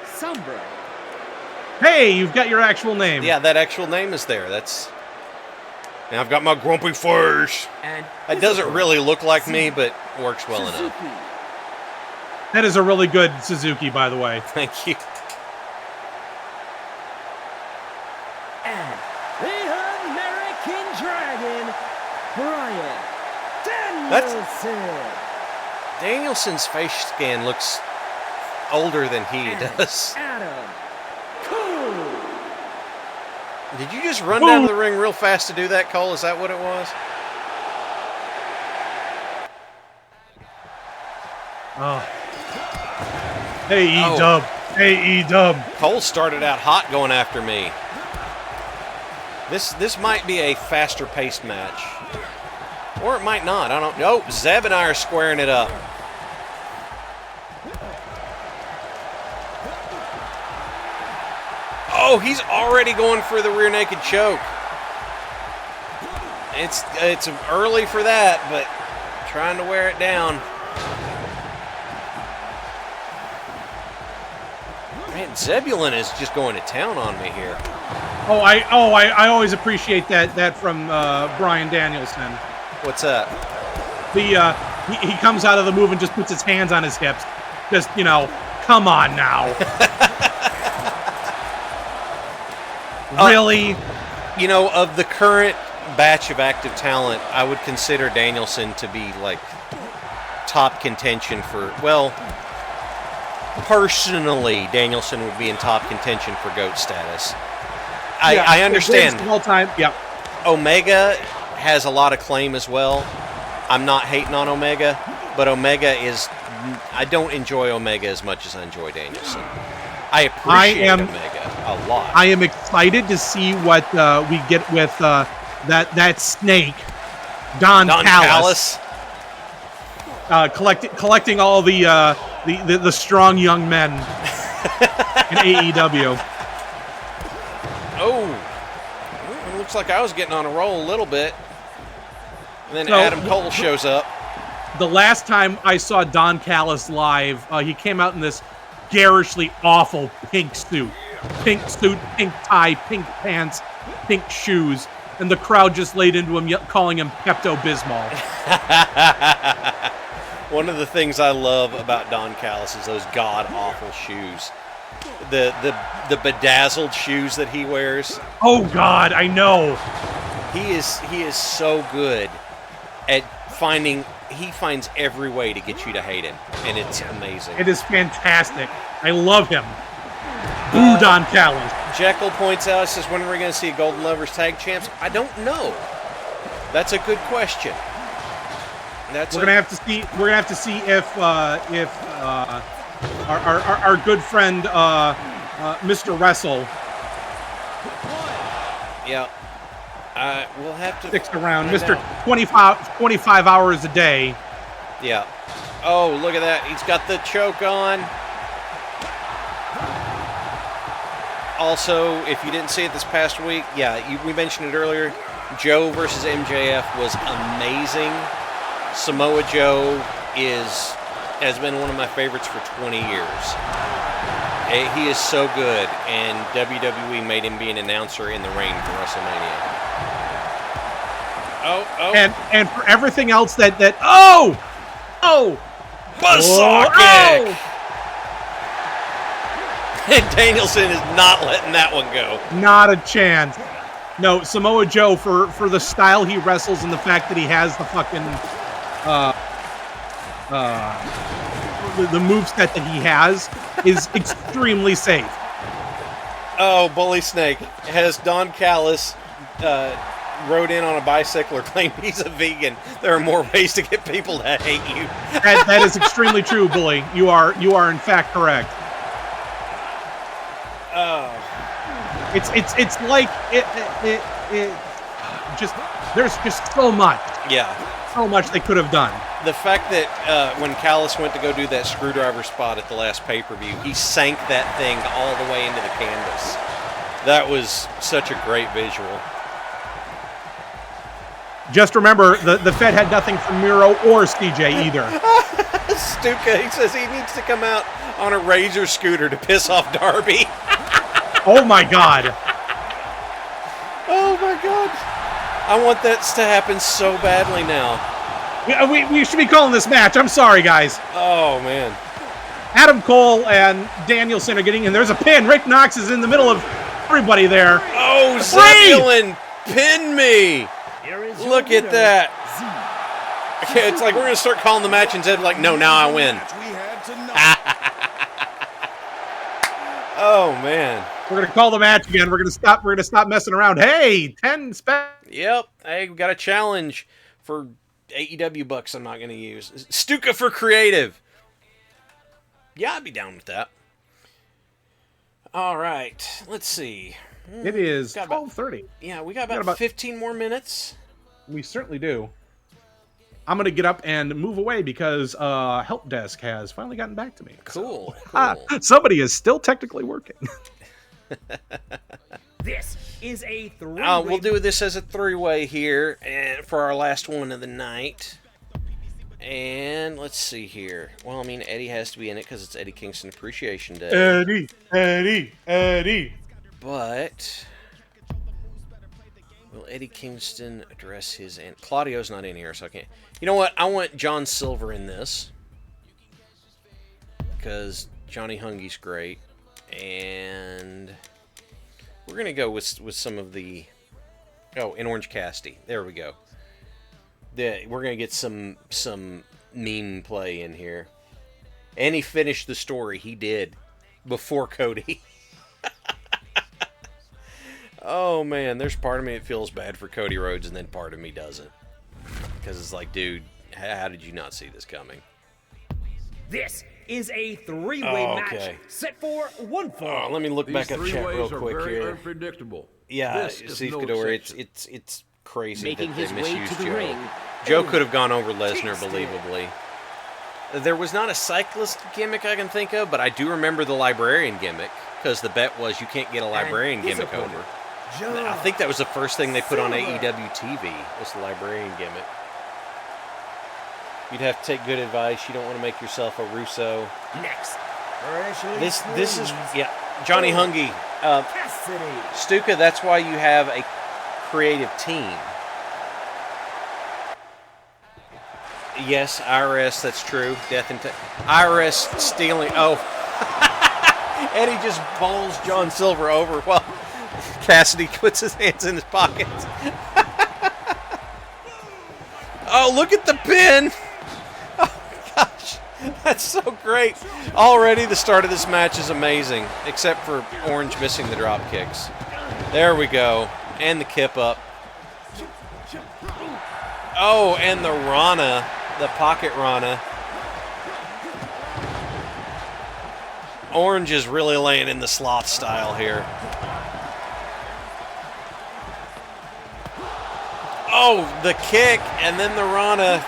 Sombra. Hey, you've got your actual name. Yeah, that actual name is there. And I've got my grumpy face. And It doesn't really look like me, but works well enough. Suzuki. That is a really good Suzuki, by the way. Thank you. And the American Dragon, Brian Danielson. Danielson's face scan looks older than he does. Adam Cole. Did you just run down to the ring real fast to do that, Cole? Is that what it was? Oh. Hey, E-Dub. Hey, E-Dub. Cole started out hot going after me. This might be a faster paced match. Or it might not. I don't know. Zeb and I are squaring it up. Oh, he's already going for the rear naked choke. It's early for that, but trying to wear it down. Man, Zebulon is just going to town on me here. I always appreciate that from Brian Danielson. What's that? He comes out of the move and just puts his hands on his hips. Just, come on now. Really? Of the current batch of active talent, I would consider Danielson to be like top contention for, personally, Danielson would be in top contention for GOAT status. I understand. The whole time, yeah. Omega has a lot of claim as well. I'm not hating on Omega, but I don't enjoy Omega as much as I enjoy Danielson. I appreciate Omega a lot. I am excited to see what we get with that snake, Don Callis. Collecting all the strong young men in AEW. It looks like I was getting on a roll a little bit. And then Adam Cole shows up. The last time I saw Don Callis live, he came out in this garishly awful pink suit. Pink suit, pink tie, pink pants, pink shoes. And the crowd just laid into him, calling him Pepto-Bismol. One of the things I love about Don Callis is those god-awful shoes. The bedazzled shoes that he wears. Oh, God, I know. He is so good at he finds every way to get you to hate him, and it's amazing. It is fantastic. I love him. Ooh, Don Callis. Jekyll points out, says, when are we going to see a Golden Lovers Tag Champs? I don't know. That's a good question. We're gonna have to see. We're gonna have to see if our good friend Mr. Wrestle. Yeah. We'll have to Sticks around. find Mr. out. 25 hours a day. Yeah. Oh, look at that. He's got the choke on. Also, if you didn't see it this past week, we mentioned it earlier. Joe versus MJF was amazing. Samoa Joe has been one of my favorites for 20 years. He is so good, and WWE made him be an announcer in the ring for WrestleMania. Oh. And for everything else that Buzzsaw kick! And Danielson is not letting that one go. Not a chance. No, Samoa Joe, for the style he wrestles and the fact that he has the fucking the moveset that he has is extremely safe. Oh, Bully Snake has Don Callis rode in on a bicycle or claimed he's a vegan. There are more ways to get people to hate you. That is extremely true, Bully. You are in fact correct. Oh. It's like it just there's just so much. Yeah. So much they could have done. The fact that when Callis went to go do that screwdriver spot at the last pay-per-view, he sank that thing all the way into the canvas. That was such a great visual. Just remember, the Fed had nothing for Miro or CJ either. Stuka, he says he needs to come out on a Razor scooter to piss off Darby. Oh my God. Oh my God. I want that to happen so badly now. We should be calling this match. I'm sorry, guys. Oh, man. Adam Cole and Danielson are getting in. There's a pin. Rick Knox is in the middle of everybody there. Oh, Zebulon pinned me. Look at that. Okay, it's like we're going to start calling the match and Zed like, no, now I win. Oh, man. We're going to call the match again. We're going to stop messing around. Hey, 10 Yep. Hey, we got a challenge for AEW bucks I'm not going to use. Stuka for creative. Yeah, I'd be down with that. All right. Let's see. It is 12:30. Yeah, we got about 15 more minutes. We certainly do. I'm going to get up and move away because Help Desk has finally gotten back to me. Cool. Somebody is still technically working. This is a three-way. We'll do this as a three-way here and for our last one of the night. And let's see here. Well, I mean, Eddie has to be in it because it's Eddie Kingston Appreciation Day. Eddie. But will Eddie Kingston address his aunt? Claudio's not in here, so I can't. You know what? I want John Silver in this because Johnny Hungy's great, and we're gonna go with some of the. Oh, in Orange Cassidy. There we go. We're gonna get some meme play in here, and he finished the story. He did before Cody. Oh man, there's part of me that feels bad for Cody Rhodes, and then part of me doesn't, because it's like, dude, how did you not see this coming? This is a three-way match set for one fall. Oh, let me look back up chat real quick very here. Unpredictable. Yeah, This Steve is no Cador, exception. it's crazy Making that they his way misused to the Joe. ring. Joe could have gone over Lesnar, believably. There was not a cyclist gimmick I can think of, but I do remember the librarian gimmick, because the bet was you can't get a librarian gimmick over. I think that was the first thing they put on AEW TV, was the librarian gimmick. You'd have to take good advice. You don't want to make yourself a Russo. Next. This is, yeah, Johnny Hungy. Cassidy. Stuka, that's why you have a creative team. Yes, IRS, that's true. Death and IRS stealing. Oh. Eddie just bowls John Silver over while Cassidy puts his hands in his pockets. Oh, look at the pin. Oh, gosh. That's so great. Already the start of this match is amazing, except for Orange missing the drop kicks. There we go. And the kip up. Oh, and the Rana, the pocket Rana. Orange is really laying in the sloth style here. Oh, the kick and then the Rana.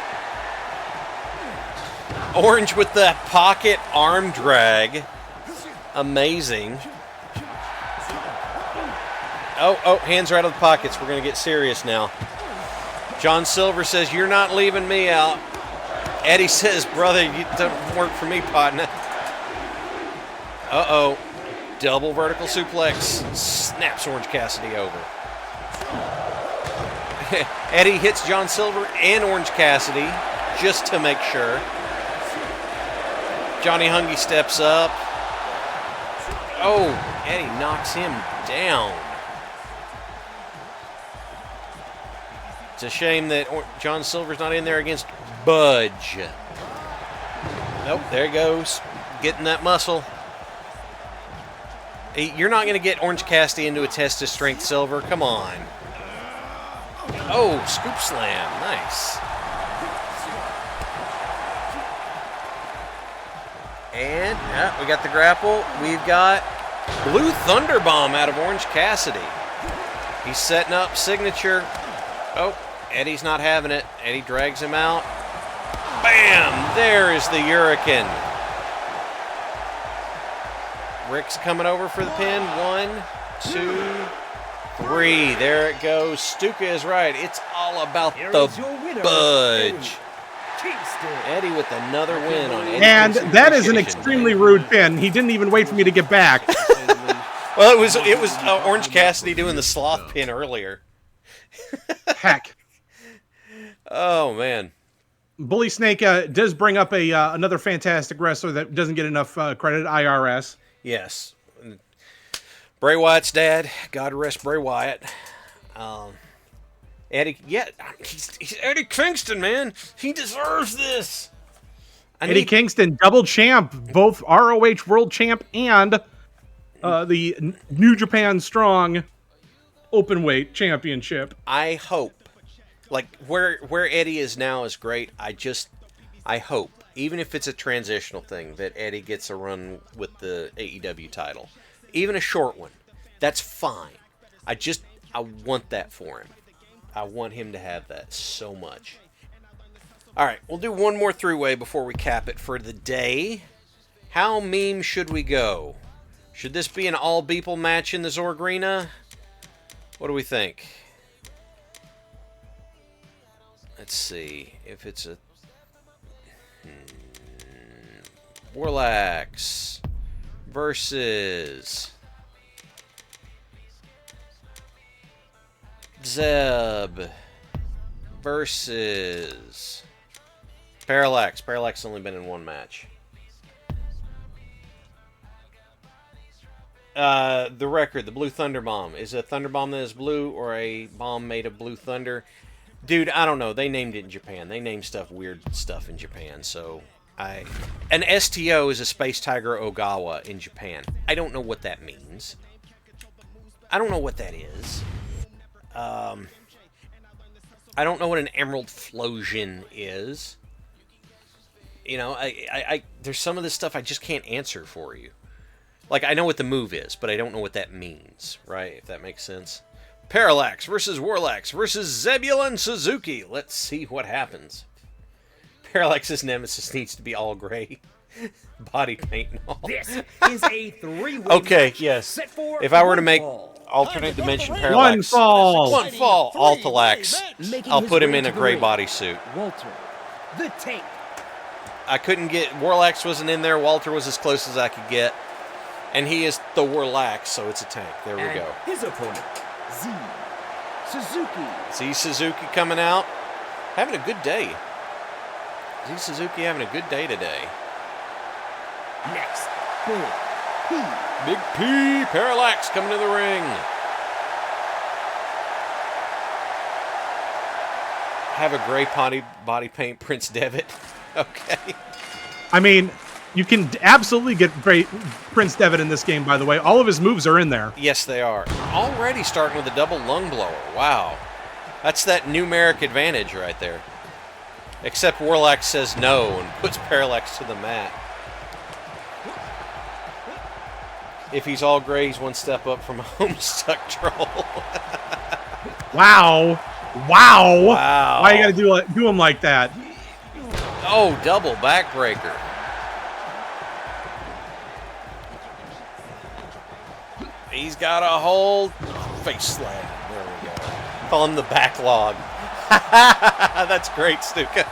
Orange with the pocket arm drag. Amazing. Oh, hands are out of the pockets. We're going to get serious now. John Silver says, "You're not leaving me out." Eddie says, "Brother, you don't work for me, partner." Uh-oh. Double vertical suplex. Snaps Orange Cassidy over. Eddie hits John Silver and Orange Cassidy just to make sure. Johnny Hungy steps up. Oh, Eddie knocks him down. It's a shame that John Silver's not in there against Budge. Nope, there he goes. Getting that muscle. You're not going to get Orange Cassidy into a test of strength, Silver. Come on. Oh, scoop slam. Nice. And we got the grapple. We've got Blue Thunderbomb out of Orange Cassidy. He's setting up signature. Oh, Eddie's not having it. Eddie drags him out. Bam! There is the Hurricane. Rick's coming over for the pin. 1, 2, 3. There it goes. Stuka is right. It's all about the Budge. Kingston. Eddie with another win on Eddie. And Kingston that is an Appreciation extremely Day. rude pin. He didn't even wait for me to get back. Well, it was Orange Cassidy doing the sloth pin earlier. Heck. Oh man. Bully Snake does bring up another fantastic wrestler that doesn't get enough credit, IRS. Yes. Bray Wyatt's dad. God rest Bray Wyatt. Eddie, yeah, he's Eddie Kingston, man. He deserves this. Eddie Kingston, double champ, both ROH World Champ and the New Japan Strong Openweight Championship. I hope, like where Eddie is now is great. I hope, even if it's a transitional thing, that Eddie gets a run with the AEW title, even a short one. That's fine. I want that for him. I want him to have that so much. All right, we'll do one more three-way before we cap it for the day. How meme should we go? Should this be an all-Beeple match in the Zorgrina? What do we think? Let's see if it's a Warlax versus Zeb versus Parallax. Parallax only been in one match. The record, the Blue Thunder Bomb. Is it a Thunder Bomb that is blue or a bomb made of blue thunder? Dude, I don't know. They named it in Japan. They name stuff weird stuff in Japan. So an STO is a Space Tiger Ogawa in Japan. I don't know what that means. I don't know what that is. I don't know what an Emerald Flosion is. You know, there's some of this stuff I just can't answer for you. Like, I know what the move is, but I don't know what that means, right? If that makes sense. Parallax versus Warlax versus Zebulon Suzuki. Let's see what happens. Parallax's nemesis needs to be all gray. Body paint and all. This is a three-way okay, match yes. set for If I were to one make fall. alternate dimension One Parallax. fall. One fall. Altalax. Making I'll his put him way in to a the gray ring, bodysuit. Walter. The Tank. I couldn't get... Warlax wasn't in there. Walter was as close as I could get. And he is the Warlax, so it's a tank. There we And go. his opponent, Z. Suzuki. Z Suzuki coming out. Having a good day. Z Suzuki having a good day today. Next, Big P. Big P. Parallax coming to the ring. Have a gray body paint Prince Devitt. Okay. I mean, you can absolutely get great Prince Devitt in this game, by the way. All of his moves are in there. Yes, they are. Already starting with a double lung blower. Wow. That's that numeric advantage right there. Except Warlax says no and puts Parallax to the mat. If he's all gray, he's one step up from a Homestuck troll. Wow. Wow. Wow. Why you got to do him like that? Oh, double backbreaker. He's got a hold. Face slam. There we go. On the backlog. That's great, Stuka.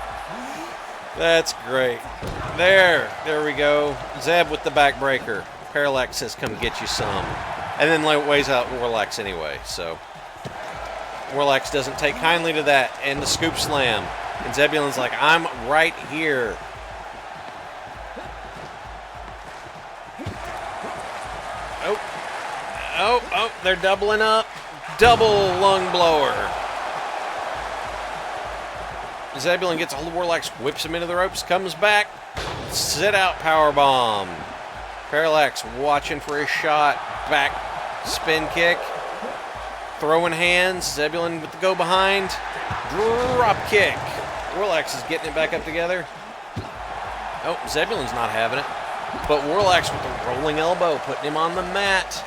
That's great. There we go. Zeb with the backbreaker. Parallax says, come get you some. And then weighs out Warlax anyway, so. Warlax doesn't take kindly to that. And the scoop slam. And Zebulon's like, I'm right here. Oh, they're doubling up. Double lung blower. Zebulon gets a hold of Warlax, whips him into the ropes, comes back. Sit out powerbomb. Parallax watching for his shot. Back spin kick. Throwing hands. Zebulon with the go behind. Drop kick. Warlax is getting it back up together. Oh, Zebulon's not having it. But Warlax with the rolling elbow, putting him on the mat.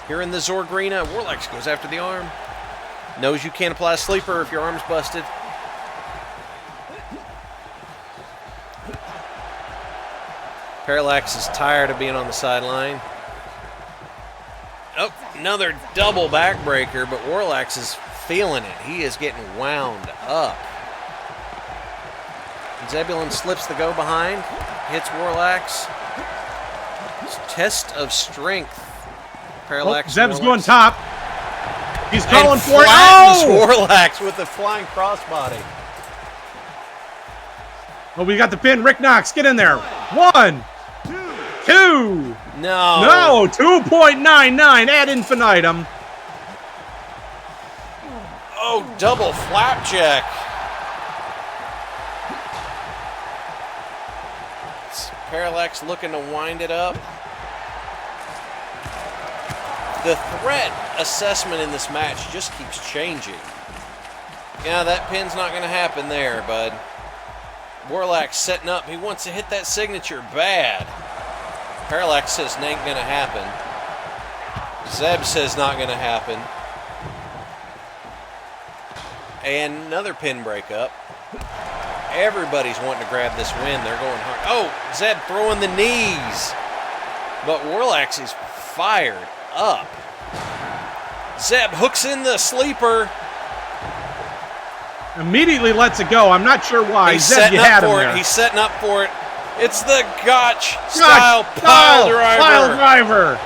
Here in the Zorgrina, Warlax goes after the arm. Knows you can't apply a sleeper if your arm's busted. Parallax is tired of being on the sideline. Oh, another double backbreaker, but Warlax is feeling it. He is getting wound up. Zebulon slips the go behind, hits Warlax. Test of strength. Parallax. Zeb's going top. He's calling for it. Oh! Warlax with the flying crossbody. Well, we got the pin. Rick Knox, get in there. 1, 2. No. 2.99 ad infinitum. Oh, double flapjack. Parallax looking to wind it up. The threat assessment in this match just keeps changing. Yeah, that pin's not going to happen there, bud. Warlax setting up. He wants to hit that signature bad. Parallax says ain't going to happen. Zeb says not going to happen. And another pin breakup. Everybody's wanting to grab this win. They're going hard. Oh, Zeb throwing the knees. But Warlax is fired up. Zeb hooks in the sleeper. Immediately lets it go. I'm not sure why. He's Zeb, setting you up had him for it. there. He's setting up for it. It's the Gotch style pile driver. Pile driver.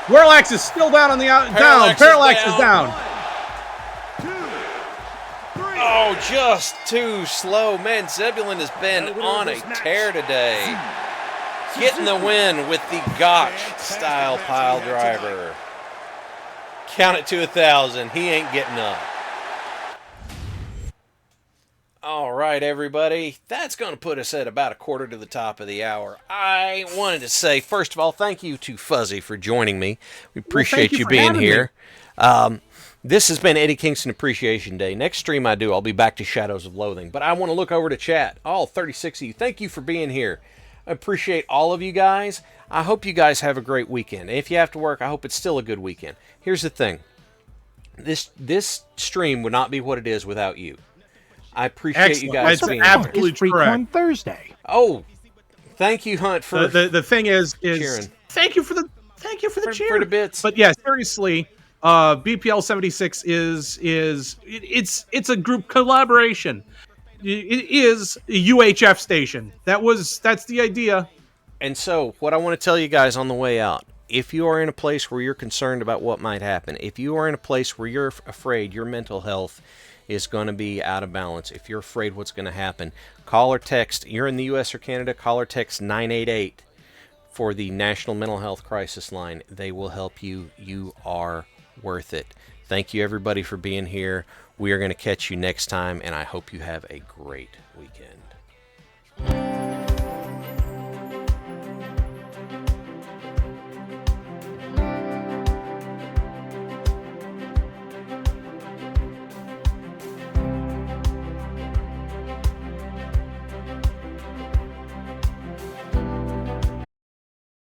Warlax is still down on the down. Parallax is down. Oh, just too slow. Man, Zebulon has been on a tear today. Getting the win with the Gotch style pile driver. Count it to 1,000. He ain't getting up. All right, everybody. That's going to put us at about 1/4 to the top of the hour. I wanted to say, first of all, thank you to Fuzzy for joining me. We appreciate you being here. This has been Eddie Kingston Appreciation Day. Next stream I do, I'll be back to Shadows of Loathing. But I want to look over to chat. All 36 of you, thank you for being here. I appreciate all of you guys. I hope you guys have a great weekend. If you have to work, I hope it's still a good weekend. Here's the thing. This stream would not be what it is without you. I appreciate you guys being here. Absolutely correct. Thursday. Oh, thank you, Hunt, for the thing is cheering. Thank you for the cheer. For the bits. But yeah, seriously, BPL 76 it's a group collaboration. It is a UHF station. That's the idea. And so, what I want to tell you guys on the way out, if you are in a place where you're concerned about what might happen, if you are in a place where you're afraid your mental health is going to be out of balance, if you're afraid what's going to happen, call or text. You're in the U.S. or Canada, call or text 988 for the National Mental Health Crisis Line. They will help you. You are worth it. Thank you, everybody, for being here. We are going to catch you next time, and I hope you have a great weekend.